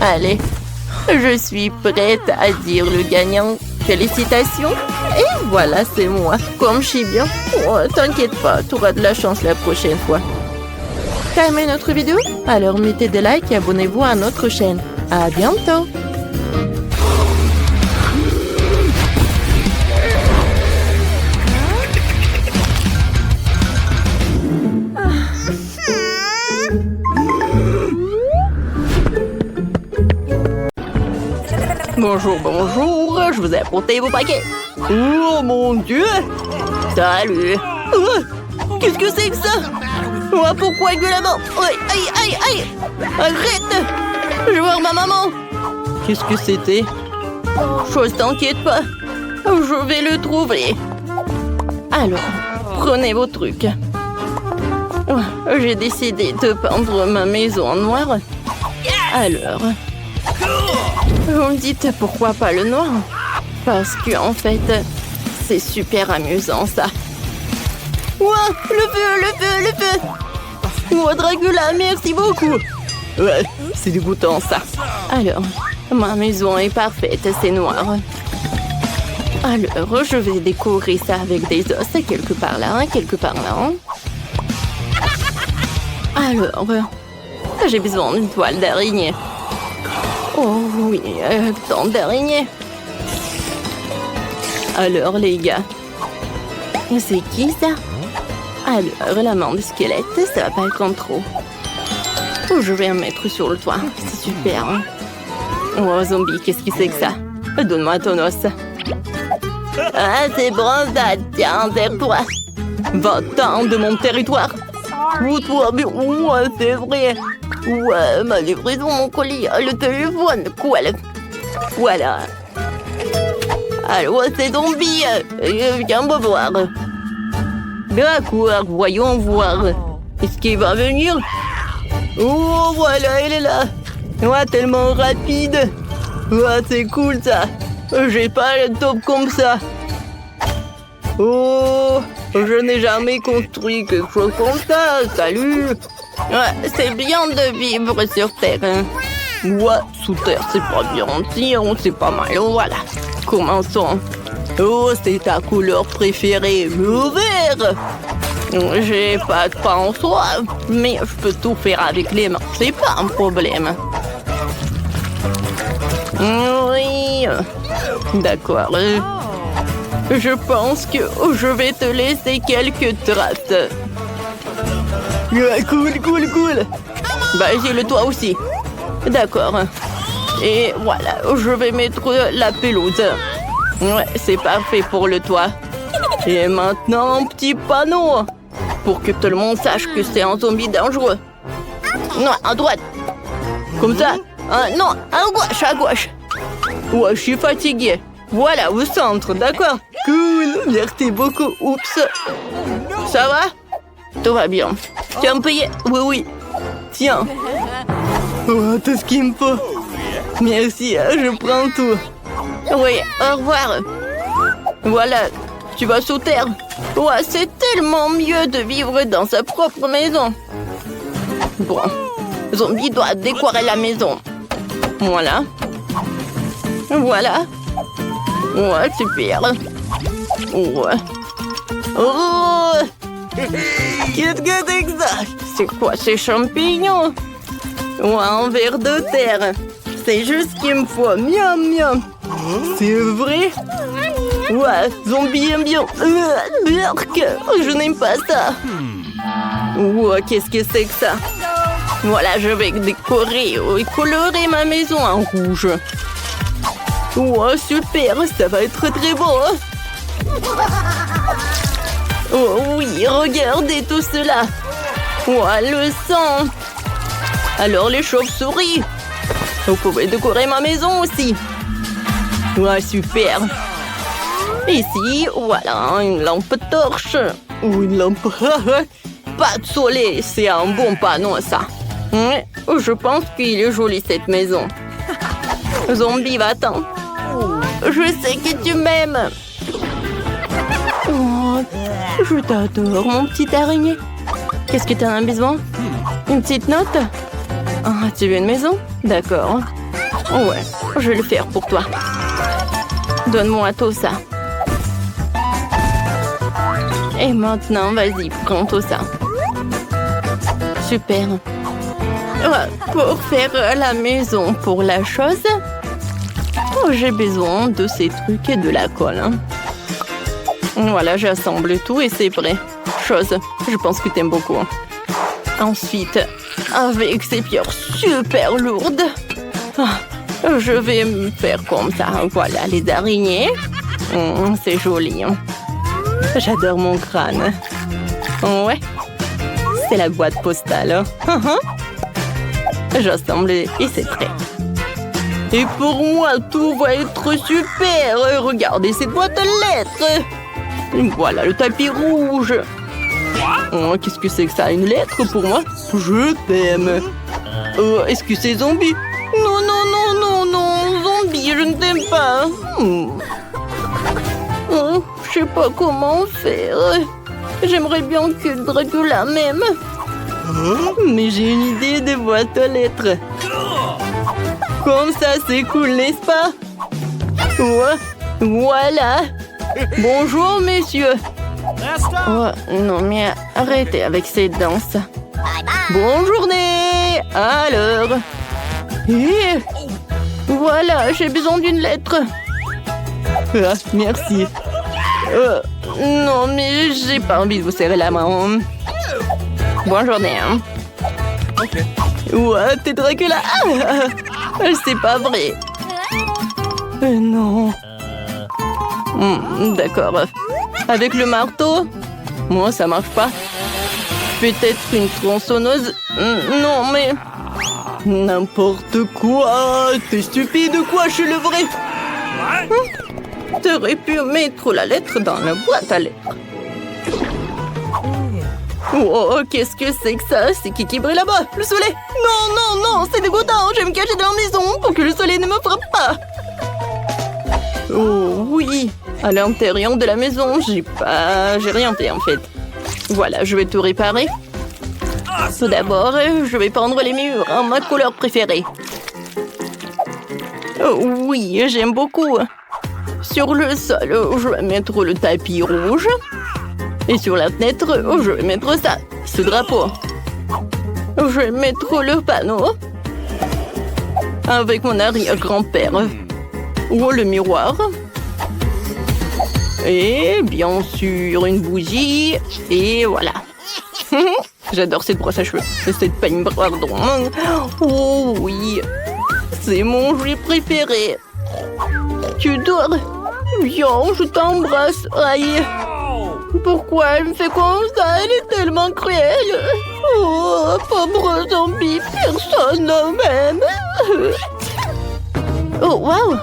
Allez, je suis prête à dire le gagnant. Félicitations. Et voilà, c'est moi. Comme je suis bien. Oh, t'inquiète pas, tu auras de la chance la prochaine fois. T'as aimé notre vidéo? Alors mettez des likes et abonnez-vous à notre chaîne. À bientôt. Bonjour, je vous ai apporté vos paquets. Oh mon Dieu! Salut. Qu'est-ce que c'est que ça? Pourquoi gueule la main? Aïe, aïe, aïe. Arrête. Je vais voir ma maman. Qu'est-ce que c'était? Chose, t'inquiète pas. Je vais le trouver. Alors, prenez vos trucs. J'ai décidé de peindre ma maison en noir. Alors, vous me dites pourquoi pas le noir? Parce que en fait, c'est super amusant ça. Ouah, le feu, le feu, le feu! Oh, Dracula, merci beaucoup! Ouais, c'est dégoûtant ça. Alors, ma maison est parfaite, c'est noir. Alors, je vais décorer ça avec des os, quelque part là, quelque part là. Alors, j'ai besoin d'une toile d'araignée. Oh oui, tant d'araignées. Alors, les gars, c'est qui ça? Alors, la main de squelette, ça va pas être en trop. Oh, je vais en mettre sur le toit, c'est super. Hein? Oh, zombie, qu'est-ce que c'est que ça? Donne-moi ton os. Ah, c'est bronzade, tiens, serre-toi. Va-t'en de mon territoire. Oh, toi, mais ouais, c'est vrai. Ouais, ma livraison, mon colis, le téléphone, quoi, voilà. Alors, c'est zombie, viens me voir. D'accord, voyons voir. Est-ce qu'il va venir? Oh, voilà, il est là. Ouais, tellement rapide. Ouais, c'est cool, ça. J'ai pas le top comme ça. Oh, je n'ai jamais construit quelque chose comme ça. Salut. Ouais, c'est bien de vivre sur Terre. Hein. Ouais, sous terre, c'est pas bien. Si, on sait pas mal. Voilà. Commençons. Oh, c'est ta couleur préférée, le vert. J'ai pas de pain en soi, mais je peux tout faire avec les mains. C'est pas un problème. Oui. D'accord. Je pense que je vais te laisser quelques traces. Cool, cool, cool. Vas-y, le toit aussi. D'accord. Et voilà, je vais mettre la pelouse. Ouais, c'est parfait pour le toit. Et maintenant, un petit panneau. Pour que tout le monde sache que c'est un zombie dangereux. Non, à droite. Comme ça. Non, à gauche, à gauche. Ouais, je suis fatiguée. Voilà, au centre, d'accord? Cool, merci beaucoup. Oups. Ça va? Tout va bien. Tu as me payer? Oui, oui. Tiens. Oh, tout ce qu'il me faut. Merci, je prends tout. Oui, au revoir. Voilà, tu vas sous terre. Ouais, c'est tellement mieux de vivre dans sa propre maison. Bon, zombie doit décorer la maison. Voilà. Voilà. Ouais, super. Ouais. Oh! Qu'est-ce que c'est que ça? C'est quoi ces champignons? Ouais, un ver de terre. C'est juste ce qu'il me faut. Miam, miam. C'est vrai? Ouais, zombie aime bien. Je n'aime pas ça. Ouais, qu'est-ce que c'est que ça? Voilà, je vais décorer et colorer ma maison en rouge. Ouais, super, ça va être très beau. Oh oui, regardez tout cela. Ouais, le sang. Alors les chauves-souris. Vous pouvez décorer ma maison aussi. Ouais, super. Ici, voilà, une lampe torche. Ou une lampe... Pas de soleil, c'est un bon panneau, ça. Je pense qu'il est joli, cette maison. Zombie, va-t'en. Je sais que tu m'aimes. Oh, je t'adore, mon petit araignée. Qu'est-ce que tu en as besoin? Une petite note? Ah, tu veux une maison? D'accord. Ouais, je vais le faire pour toi. Donne-moi tout ça. Et maintenant, vas-y, prends tout ça. Super. Pour faire la maison pour la chose, j'ai besoin de ces trucs et de la colle. Hein. Voilà, j'assemble tout et c'est prêt. Chose, je pense que t'aimes beaucoup. Ensuite, avec ces pierres super lourdes, je vais me faire comme ça. Voilà, les araignées. C'est joli. Hein. J'adore mon crâne. Ouais. C'est la boîte postale. J'assemble et c'est prêt. Et pour moi, tout va être super. Regardez cette boîte à lettres. Voilà le tapis rouge. Oh, qu'est-ce que c'est que ça? Une lettre pour moi? Je t'aime. Est-ce que c'est zombie? Non, non, non, non, non. Zombie, je ne t'aime pas. Je sais pas comment faire. J'aimerais bien que Dracula m'aime. Mais j'ai une idée de boîte aux lettres. Comme ça, c'est cool, n'est-ce pas? Ouais. Voilà. Bonjour, messieurs. Oh, non, mais arrêtez avec ces danses. Bonne journée. Alors. Et voilà, j'ai besoin d'une lettre. Ah, merci. Non, mais j'ai pas envie de vous serrer la main. Bonne journée. Hein. Ouais, t'es Dracula. C'est pas vrai. Non. D'accord. Avec le marteau? Moi, ça marche pas. Peut-être une tronçonneuse? Non, mais... N'importe quoi. T'es stupide ou quoi? Je suis le vrai. T'aurais pu mettre la lettre dans la boîte à lettres. Oh, qu'est-ce que c'est que ça? C'est qui brille là-bas? Le soleil? Non, non, non, c'est dégoûtant. Je vais me cacher dans la maison pour que le soleil ne me frappe pas. Oh, oui. À l'intérieur de la maison, j'ai rien fait en fait. Voilà, je vais tout réparer. Tout d'abord, je vais peindre les murs en ma couleur préférée. Oh, oui, j'aime beaucoup. Sur le sol, je vais mettre le tapis rouge. Et sur la fenêtre, je vais mettre ça, ce drapeau. Je vais mettre le panneau. Avec mon arrière-grand-père. Ou le miroir. Et bien sûr, une bougie. Et voilà. J'adore cette brosse à cheveux. Et cette peigne pardon. Oh oui. C'est mon jouet préféré. Tu dors? Viens, je t'embrasse. Aïe. Pourquoi elle me fait comme ça? Elle est tellement cruelle. Oh, pauvre zombie. Personne ne m'aime. Oh, waouh.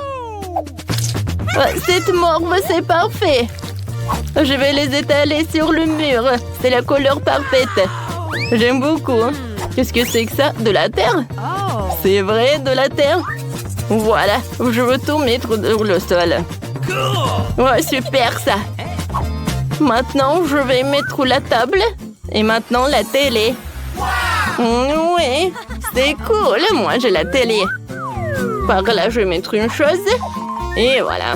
Cette morve, c'est parfait. Je vais les étaler sur le mur. C'est la couleur parfaite. J'aime beaucoup. Qu'est-ce que c'est que ça? De la terre? C'est vrai, de la terre? Voilà, je veux tout mettre sur le sol. Ouais, super ça. Maintenant, je vais mettre la table. Et maintenant, la télé. Oui, c'est cool. Moi, j'ai la télé. Par là, je vais mettre une chose. Et voilà.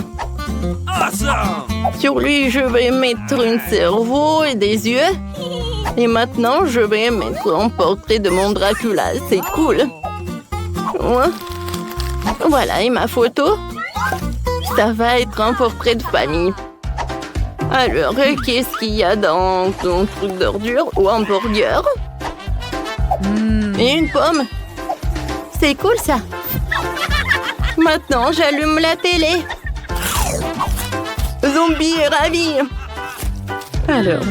Sur lui, je vais mettre un cerveau et des yeux. Et maintenant, je vais mettre un portrait de mon Dracula. C'est cool. Ouais. Voilà, et ma photo. Ça va être un portrait de famille. Alors, qu'est-ce qu'il y a dans ton truc d'ordure ou un hamburger? Et une pomme. C'est cool, ça. Maintenant, j'allume la télé. Zombie est ravi. Alors,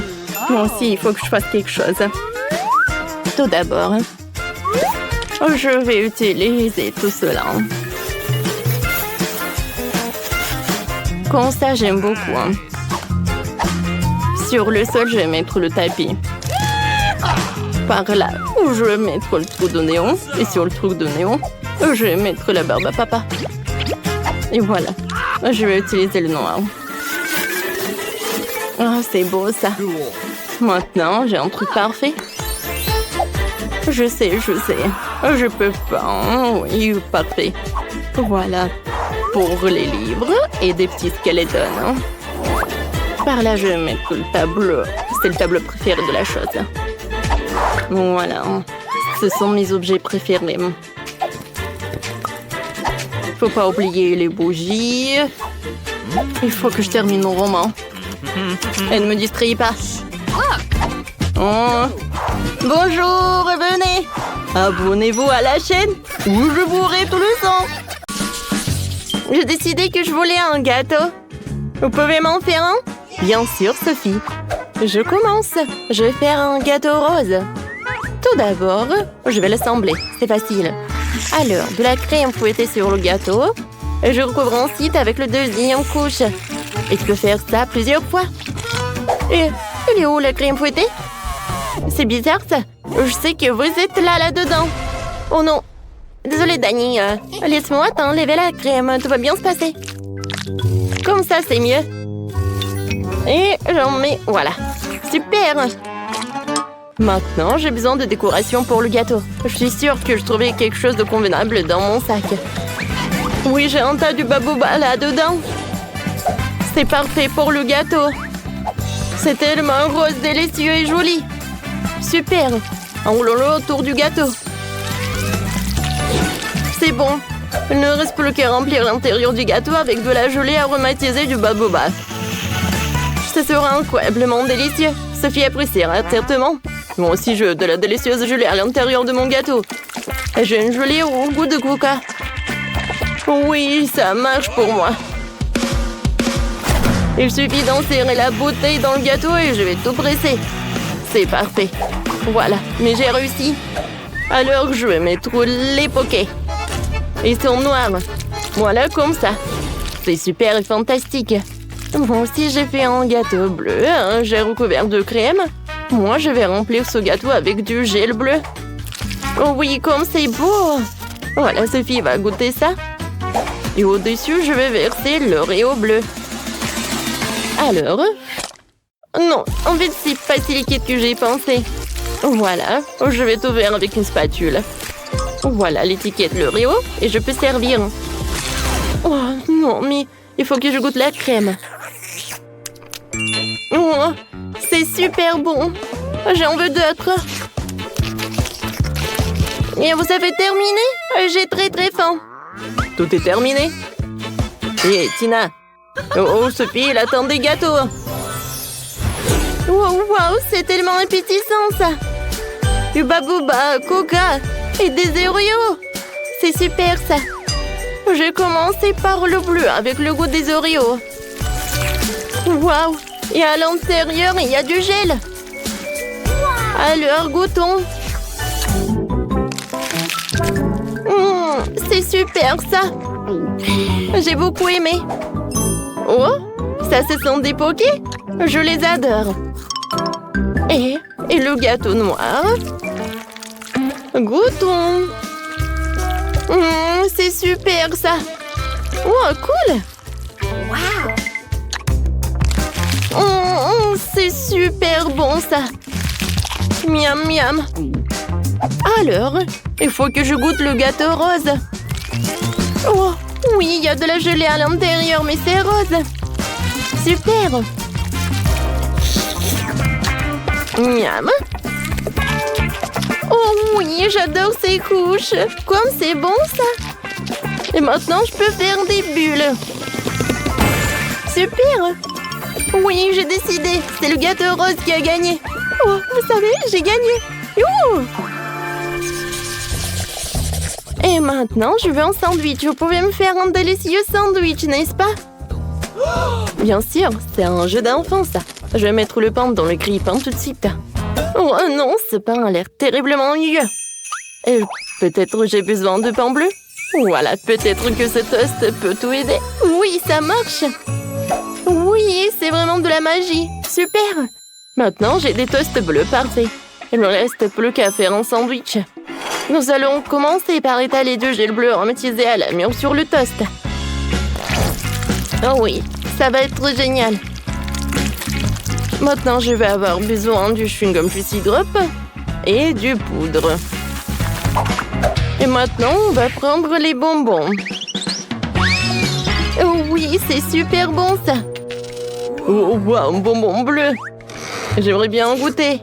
moi aussi, il faut que je fasse quelque chose. Tout d'abord, je vais utiliser tout cela. Comme ça, j'aime beaucoup. Sur le sol, je vais mettre le tapis. Par là, je vais mettre le trou de néon. Et sur le trou de néon, je vais mettre la barbe à papa. Et voilà. Je vais utiliser le noir. Oh, c'est beau ça. Maintenant, j'ai un truc parfait. Je sais. Je peux pas. Oui, parfait. Voilà. Pour les livres et des petits skeletons. Par là, je vais mettre le tableau. C'est le tableau préféré de la chose. Voilà. Ce sont mes objets préférés. Faut pas oublier les bougies. Il faut que je termine mon roman. Elle ne me distrait pas. Oh. Bonjour, venez. Abonnez-vous à la chaîne ou je bourrai tout le sang. J'ai décidé que je voulais un gâteau. Vous pouvez m'en faire un? Bien sûr, Sophie. Je commence. Je vais faire un gâteau rose. Tout d'abord, je vais l'assembler. C'est facile. Alors, de la crème fouettée sur le gâteau. Et je recouvre ensuite avec le deuxième couche. Et tu peux faire ça plusieurs fois. Et elle est où la crème fouettée? C'est bizarre ça. Je sais que vous êtes là-dedans. Oh non. Désolée, Dani. Laisse-moi t'enlever la crème. Tout va bien se passer. Comme ça, c'est mieux. Et j'en mets... Voilà. Super. Maintenant, j'ai besoin de décoration pour le gâteau. Je suis sûre que je trouvais quelque chose de convenable dans mon sac. Oui, j'ai un tas de baboba là-dedans. C'est parfait pour le gâteau. C'est tellement rose, délicieux et joli. Super. Enroulons-le autour du gâteau. C'est bon. Il ne reste plus qu'à remplir l'intérieur du gâteau avec de la gelée aromatisée du baboba. Ce sera incroyablement délicieux. Sophie appréciera certainement. Moi aussi, je veux de la délicieuse gelée à l'intérieur de mon gâteau. J'ai une gelée au goût de coca. Oui, ça marche pour moi. Il suffit d'insérer la bouteille dans le gâteau et je vais tout presser. C'est parfait. Voilà, mais j'ai réussi. Alors, je vais mettre les poquets. Ils sont noirs. Voilà, comme ça. C'est super et fantastique. Moi aussi, j'ai fait un gâteau bleu. J'ai recouvert de crème. Moi, je vais remplir ce gâteau avec du gel bleu. Oh oui, comme c'est beau. Voilà, Sophie va goûter ça. Et au-dessus, je vais verser l'Oreo bleu. Alors... Non, en fait, c'est pas si liquide que j'ai pensé. Voilà, je vais tout faire avec une spatule. Voilà l'étiquette l'Oreo et je peux servir. Oh non, mais il faut que je goûte la crème. Oh, c'est super bon. J'en veux d'autres. Et vous avez terminé? J'ai très faim. Tout est terminé. Hé, Tina. Oh, Sophie, elle attend des gâteaux. Wow, c'est tellement appétissant, ça. Du baboba, coca et des Oreos. C'est super, ça. J'ai commencé par le bleu avec le goût des Oreos. Waouh. Et à l'intérieur, il y a du gel. Alors, goûtons. C'est super, ça. J'ai beaucoup aimé. Oh, ça se sent des pokés. Je les adore. Et le gâteau noir. Goûtons. C'est super, ça. Oh, cool. C'est super bon, ça. Miam, miam. Alors, il faut que je goûte le gâteau rose. Oh, oui, il y a de la gelée à l'intérieur, mais c'est rose. Super. Miam. Oh oui, j'adore ces couches. Comme c'est bon, ça. Et maintenant, je peux faire des bulles. Super. Oui, j'ai décidé. C'est le gâteau rose qui a gagné. Oh, vous savez, j'ai gagné. Youhou! Et maintenant, je veux un sandwich. Vous pouvez me faire un délicieux sandwich, n'est-ce pas? Bien sûr, c'est un jeu d'enfant, ça. Je vais mettre le pain dans le grille-pain tout de suite. Oh non, ce pain a l'air terriblement ennuyeux. Et peut-être j'ai besoin de pain bleu? Voilà, peut-être que ce toast peut tout aider. Oui, ça marche. Oui, c'est vraiment de la magie. Super. Maintenant, j'ai des toasts bleus parfaits. Il ne me reste plus qu'à faire un sandwich. Nous allons commencer par étaler du gel bleu aromatisé à l'amande sur le toast. Oh oui, ça va être génial. Maintenant, je vais avoir besoin du chewing-gum plus syrup et du poudre. Et maintenant, on va prendre les bonbons. Oh oui, c'est super bon, ça. Oh, wow, un bonbon bleu. J'aimerais bien en goûter.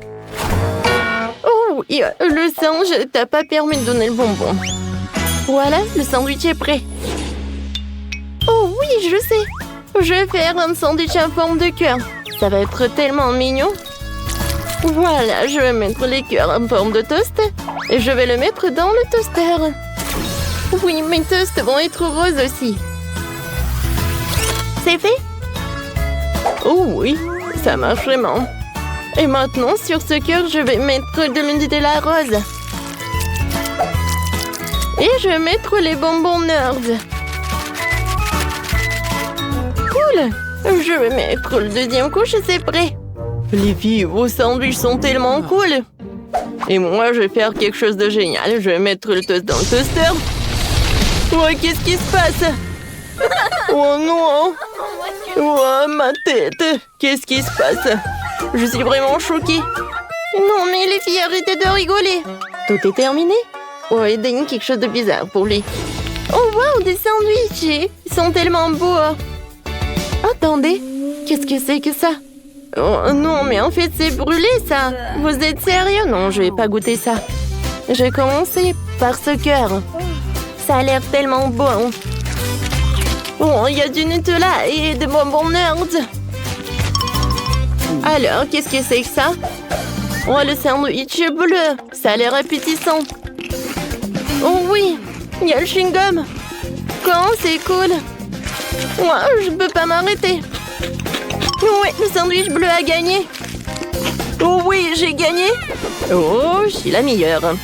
Oh oui, le singe t'a pas permis de donner le bonbon. Voilà, le sandwich est prêt. Oh oui, je sais. Je vais faire un sandwich en forme de cœur. Ça va être tellement mignon. Voilà, je vais mettre les cœurs en forme de toast. Et je vais le mettre dans le toaster. Oui, mes toasts vont être roses aussi. C'est fait? Oh oui, Ça marche vraiment. Et maintenant, sur ce cœur, je vais mettre de l'Nutella rose. Et je vais mettre les bonbons nerds. Cool. Je vais mettre le deuxième couche et c'est prêt. Les filles, vos sandwichs sont tellement cool. Et moi, je vais faire quelque chose de génial. Je vais mettre le toast dans le toaster. Ouais, qu'est-ce qui se passe? Oh non! Oh, ma tête! Qu'est-ce qui se passe? Je suis vraiment choquée. Non, mais les filles, arrêtez de rigoler. Tout est terminé? Ouais, Danny, quelque chose de bizarre pour lui. Oh, wow, des sandwichs! Ils sont tellement beaux. Attendez, qu'est-ce que c'est que ça? Oh non, mais en fait, c'est brûlé, ça. Vous êtes sérieux? Non, je vais pas goûter ça. Je vais commencer par ce cœur. Ça a l'air tellement bon. Oh, il y a du Nutella et des bonbons nerds. Alors, qu'est-ce que c'est que ça? Oh, le sandwich bleu. Ça a l'air appétissant. Oh oui, il y a le chewing-gum. Quand c'est cool. Moi, je peux pas m'arrêter. Ouais, le sandwich bleu a gagné. Oh oui, j'ai gagné. Oh, je suis la meilleure.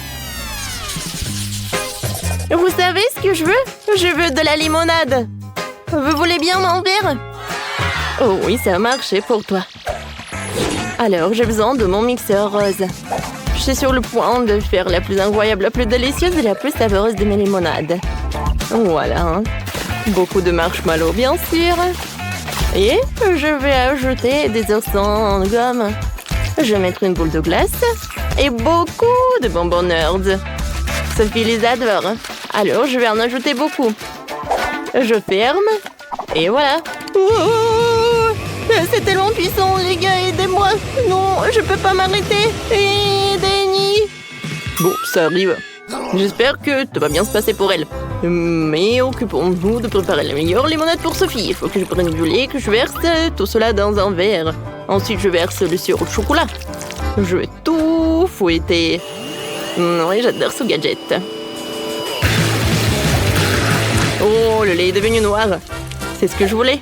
Vous savez ce que je veux? Je veux de la limonade. Vous voulez bien m'en verre? Oh oui, ça a marché pour toi. Alors, j'ai besoin de mon mixeur rose. Je suis sur le point de faire la plus incroyable, la plus délicieuse et la plus savoureuse de mes limonades. Voilà. Beaucoup de marshmallows, bien sûr. Et je vais ajouter des oursons en gomme. Je vais mettre une boule de glace et beaucoup de bonbons nerds. Sophie les adore. Alors, je vais en ajouter beaucoup. Je ferme. Et voilà. Oh, c'est tellement puissant, les gars, aidez-moi. Non, je peux pas m'arrêter. Aidez-moi. Bon, ça arrive. J'espère que tout va bien se passer pour elle. Mais occupons-nous de préparer la meilleure limonade pour Sophie. Il faut que je prenne du lait, que je verse tout cela dans un verre. Ensuite, je verse le sirop de chocolat. Je vais tout fouetter. Oui, j'adore ce gadget. Oh, le lait est devenu noir. C'est ce que je voulais.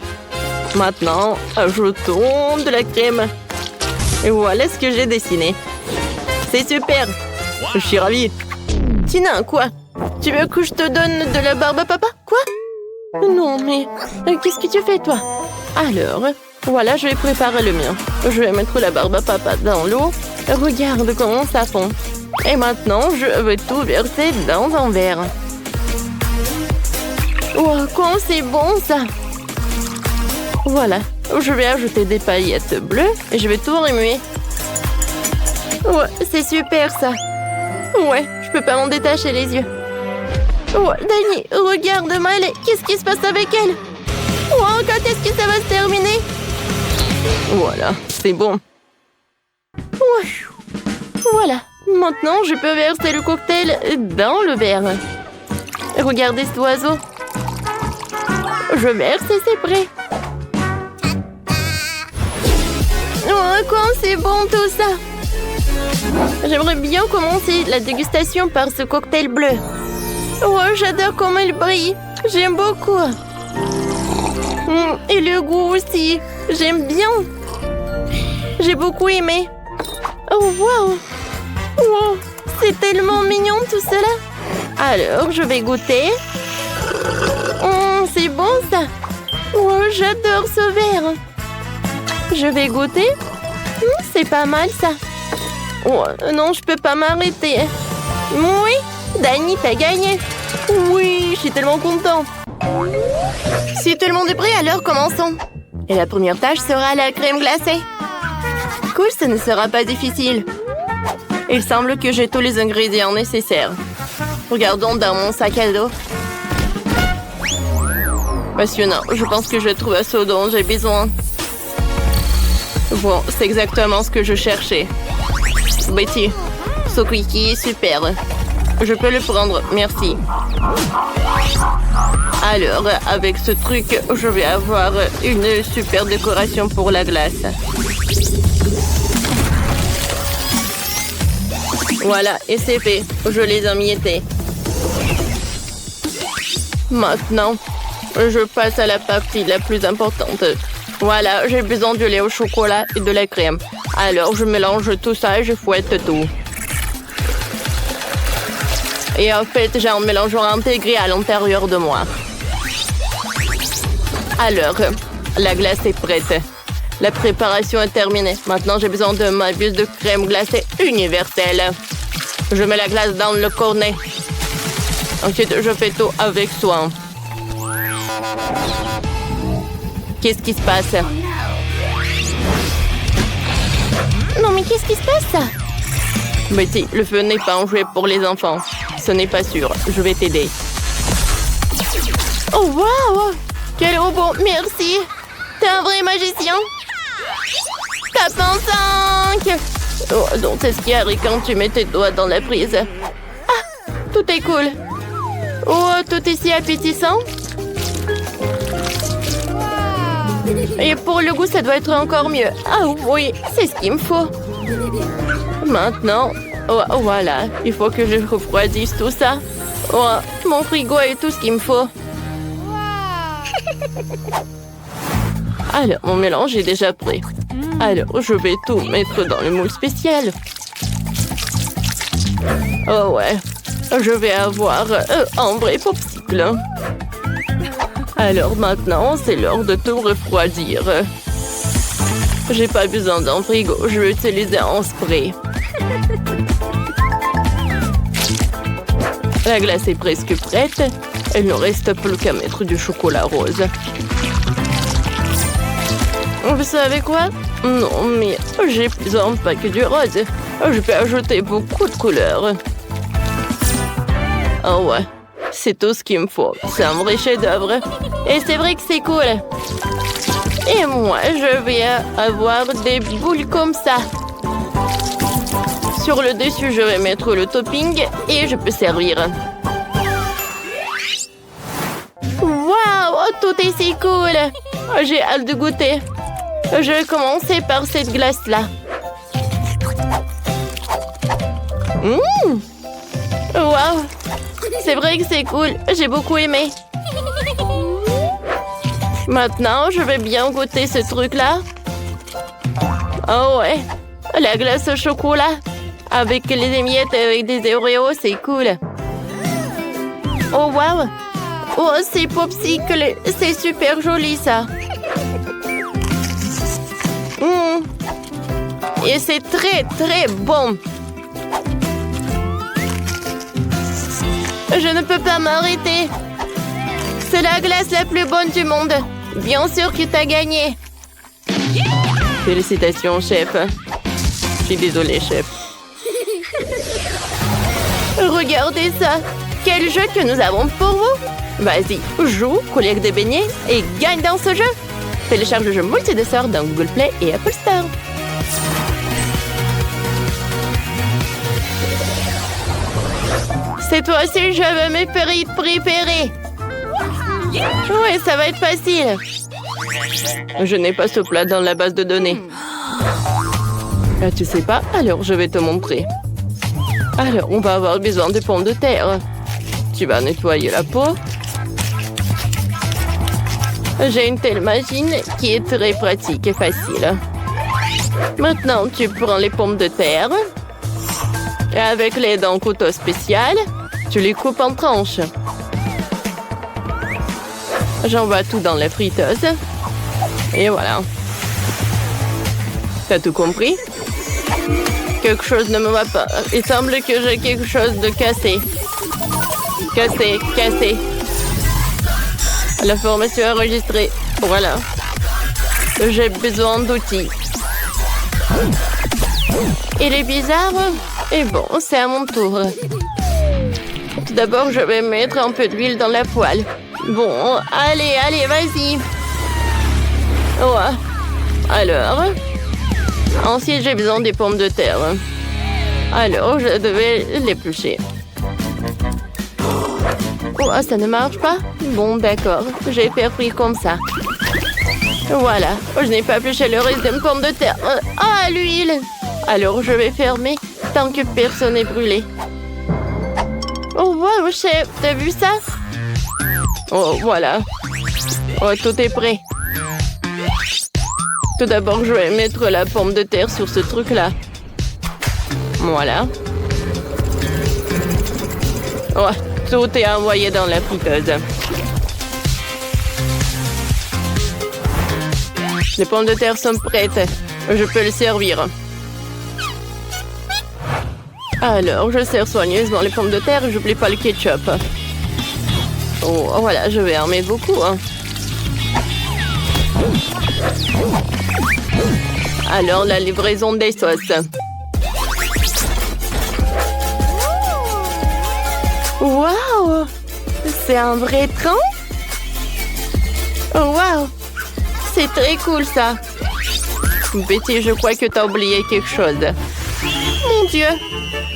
Maintenant, ajoutons de la crème. Et voilà ce que j'ai dessiné. C'est super. Je suis ravie. Tina, quoi? Tu veux que je te donne de la barbe à papa? Quoi? Non, mais qu'est-ce que tu fais, toi? Alors, voilà, je vais préparer le mien. Je vais mettre la barbe à papa dans l'eau. Regarde comment ça fond. Et maintenant, je vais tout verser dans un verre. Oh, quand c'est bon, ça! Voilà, je vais ajouter des paillettes bleues et je vais tout remuer. Ouais, c'est super, ça. Ouais, je peux pas m'en détacher les yeux. Oh, Danny, regarde Miley. Qu'est-ce qui se passe avec elle? Oh, quand est-ce que ça va se terminer? Voilà, c'est bon. Ouais. Voilà, maintenant je peux verser le cocktail dans le verre. Regardez cet oiseau. Je verse et c'est prêt. Oh, quand c'est bon tout ça. J'aimerais bien commencer la dégustation par ce cocktail bleu. Oh, j'adore comment il brille. J'aime beaucoup. Et le goût aussi. J'aime bien. J'ai beaucoup aimé. Oh, wow. Wow. C'est tellement mignon tout cela. Alors, je vais goûter. C'est bon ça. Oh, j'adore ce verre. Je vais goûter. C'est pas mal ça. Oh, non, je peux pas m'arrêter. Oui, Danny, t'as gagné. Oui, je suis tellement content. Si tout le monde est prêt, alors commençons. Et la première tâche sera la crème glacée. Cool, ce ne sera pas difficile. Il semble que j'ai tous les ingrédients nécessaires. Regardons dans mon sac à dos. Passionnant, je pense que je trouve ce dont j'ai besoin. Bon, c'est exactement ce que je cherchais. Betty, ce cookie est super. Je peux le prendre, merci. Alors, avec ce truc, je vais avoir une super décoration pour la glace. Voilà, et c'est fait. Je les ai emmiettés. Maintenant, je passe à la partie la plus importante. Voilà, j'ai besoin du lait au chocolat et de la crème. Alors, je mélange tout ça et je fouette tout. Et en fait, j'ai un mélangeoir intégré à l'intérieur de moi. Alors, la glace est prête. La préparation est terminée. Maintenant, j'ai besoin de ma buse de crème glacée universelle. Je mets la glace dans le cornet. Ensuite, je fais tout avec soin. Qu'est-ce qui se passe? Non, mais qu'est-ce qui se passe? Betty, le feu n'est pas un jouet pour les enfants. Ce n'est pas sûr. Je vais t'aider. Oh, waouh! Quel robot! Merci! T'es un vrai magicien! Tape en 5! Oh, donc c'est ce qui arrive quand tu mets tes doigts dans la prise. Ah! Tout est cool! Oh, tout est si appétissant! Et pour le goût, ça doit être encore mieux. Ah oui, c'est ce qu'il me faut. Maintenant, oh, voilà, il faut que je refroidisse tout ça. Oh, mon frigo est tout ce qu'il me faut. Alors, mon mélange est déjà prêt. Alors, je vais tout mettre dans le moule spécial. Oh ouais, je vais avoir un vrai popsicle. Alors maintenant, c'est l'heure de tout refroidir. J'ai pas besoin d'un frigo, je vais utiliser un spray. La glace est presque prête. Il ne reste plus qu'à mettre du chocolat rose. Vous savez quoi? Non, mais j'ai besoin pas que du rose. Je peux ajouter beaucoup de couleurs. Oh ouais, c'est tout ce qu'il me faut. C'est un vrai chef-d'œuvre. Et c'est vrai que c'est cool. Et moi, je vais avoir des boules comme ça. Sur le dessus, je vais mettre le topping et je peux servir. Waouh, tout est si cool. J'ai hâte de goûter. Je vais commencer par cette glace-là. Waouh, c'est vrai que c'est cool. J'ai beaucoup aimé. Maintenant, je vais bien goûter ce truc-là. Oh ouais, la glace au chocolat. Avec les émiettes et avec des Oreos, c'est cool. Oh wow. Oh, c'est popsicle. C'est super joli, ça. Et c'est très, très bon. Je ne peux pas m'arrêter. C'est la glace la plus bonne du monde. Bien sûr que tu as gagné. Félicitations, chef. Je suis désolée, chef. Regardez ça. Quel jeu que nous avons pour vous. Vas-y, joue, collecte des beignets et gagne dans ce jeu. Télécharge le jeu multidessert dans Google Play et Apple Store. Cette fois-ci, je vais me préparer. Oui, ça va être facile. Je n'ai pas ce plat dans la base de données. Ah, tu sais pas? Alors, je vais te montrer. Alors, on va avoir besoin de pommes de terre. Tu vas nettoyer la peau. J'ai une telle machine qui est très pratique et facile. Maintenant, tu prends les pommes de terre. Et avec l'aide d'un couteau spécial, tu les coupes en tranches. J'envoie tout dans la friteuse. Et voilà. T'as tout compris? Quelque chose ne me va pas. Il semble que j'ai quelque chose de cassé. Cassé. La formation est enregistrée. Voilà. J'ai besoin d'outils. Il est bizarre. Et bon, c'est à mon tour. Tout d'abord, je vais mettre un peu d'huile dans la poêle. Bon, allez, vas-y. Ouais. Alors, ensuite, j'ai besoin des pommes de terre. Alors, je devais l'éplucher. Oh, ça ne marche pas? Bon, d'accord. J'ai fait frire comme ça. Voilà. Je n'ai pas épluché le reste de mes pommes de terre. Ah, l'huile! Alors, je vais fermer tant que personne n'est brûlé. Oh, wow, chef, t'as vu ça? Oh, voilà. Oh, tout est prêt. Tout d'abord, je vais mettre la pomme de terre sur ce truc-là. Voilà. Ouais, tout est envoyé dans la friteuse. Les pommes de terre sont prêtes. Je peux le servir. Alors, je sers soigneusement les pommes de terre et j'oublie pas le ketchup. Oh, voilà, je vais en mettre beaucoup. Hein. Alors, la livraison des sauces. Waouh! C'est un vrai train? Oh, waouh! C'est très cool, ça. Betty, je crois que t'as oublié quelque chose. Mon Dieu!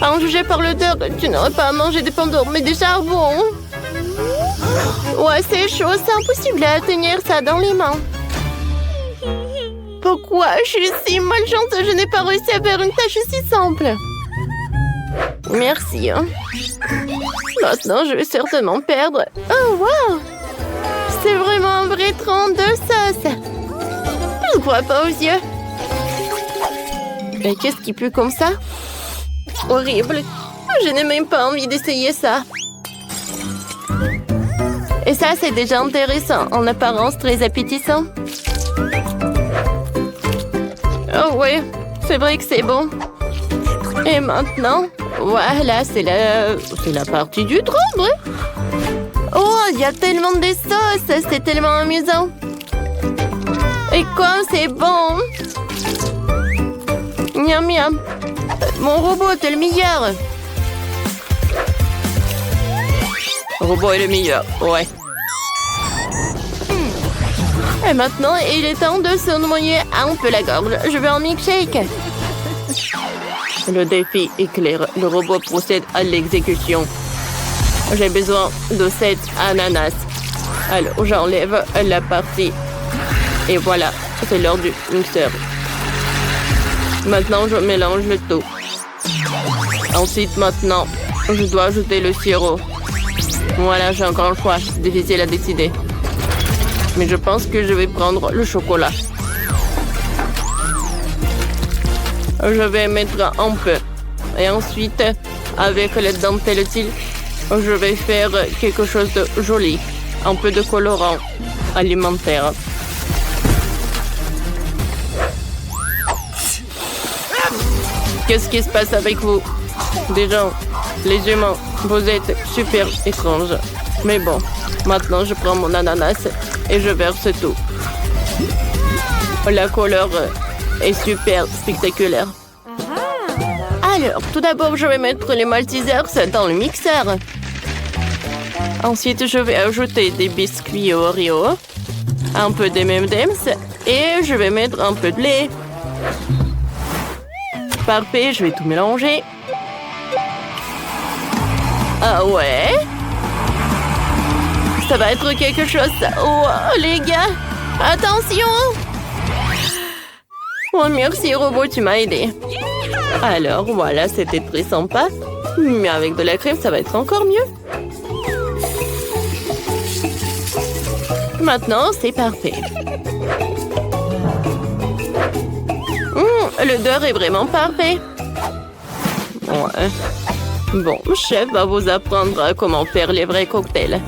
À en juger par l'odeur, tu n'aurais pas à manger des pommes d'or, mais du charbon. Ouais, c'est chaud, c'est impossible à tenir ça dans les mains. Pourquoi je suis si malchance, je n'ai pas réussi à faire une tâche si simple. Merci. Hein. Maintenant, je vais certainement perdre. Oh, wow! C'est vraiment un vrai tronc de sauce. Je ne crois pas aux yeux. Et qu'est-ce qui pue comme ça? Horrible. Je n'ai même pas envie d'essayer ça. Et ça, c'est déjà intéressant. En apparence, très appétissant. Oh oui, c'est vrai que c'est bon. Et maintenant, voilà, c'est la partie du trompe. Oh, il y a tellement de sauce. C'est tellement amusant. Et comme c'est bon. Miam miam. Mon robot est le meilleur. Le robot est le meilleur, ouais. Et maintenant, il est temps de se noyer un peu la gorge. Je veux un milkshake. Le défi est clair. Le robot procède à l'exécution. J'ai besoin de 7 ananas. Alors, j'enlève la partie. Et voilà, c'est l'heure du mixeur. Maintenant, je mélange le tout. Ensuite, maintenant, je dois ajouter le sirop. Voilà, j'ai encore le choix. C'est difficile à décider. Mais je pense que je vais prendre le chocolat. Je vais mettre un peu. Et ensuite, avec la dentelle utile, je vais faire quelque chose de joli. Un peu de colorant alimentaire. Qu'est-ce qui se passe avec vous? Des gens, les humains, vous êtes super étranges. Mais bon, maintenant je prends mon ananas et je verse tout. La couleur est super spectaculaire. Alors, tout d'abord, je vais mettre les Maltesers dans le mixeur. Ensuite, je vais ajouter des biscuits Oreo, un peu de M&M's et je vais mettre un peu de lait. Parfait, je vais tout mélanger. Ah ouais? Ça va être quelque chose, ça. Oh, les gars, attention! Oh, merci, robot, tu m'as aidé. Alors, voilà, c'était très sympa. Mais avec de la crème, ça va être encore mieux. Maintenant, c'est parfait. L'odeur est vraiment parfait. Ouais. Bon, chef va vous apprendre comment faire les vrais cocktails.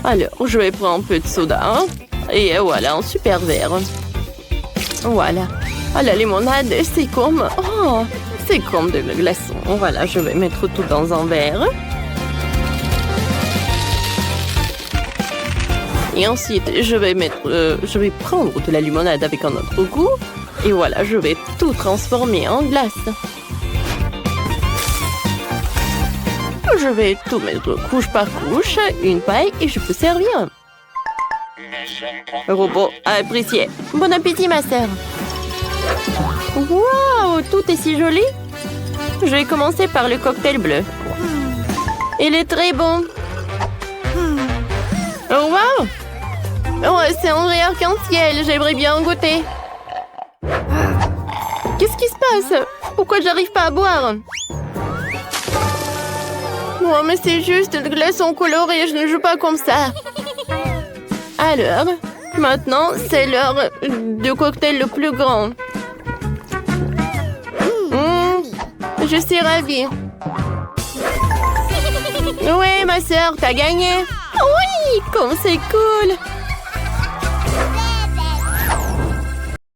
Alors, je vais prendre un peu de soda. Hein, et voilà, un super verre. Voilà. Ah, la limonade, c'est comme... Oh, c'est comme de glaçons. Voilà, je vais mettre tout dans un verre. Et ensuite, je vais prendre de la limonade avec un autre goût. Et voilà, je vais tout transformer en glace. Je vais tout mettre couche par couche, une paille, et je peux servir. Le robot a apprécié. Bon appétit, ma sœur. Waouh, tout est si joli. Je vais commencer par le cocktail bleu. Il est très bon. Oh, waouh. Oh, c'est un vrai arc-en-ciel. J'aimerais bien en goûter. Qu'est-ce qui se passe? Pourquoi j'arrive pas à boire? Oh, mais c'est juste de glaçons colorés. Je ne joue pas comme ça. Alors, Maintenant, c'est l'heure du cocktail le plus grand. Je suis ravie. Oui, ma sœur, t'as gagné. Oui, comme c'est cool.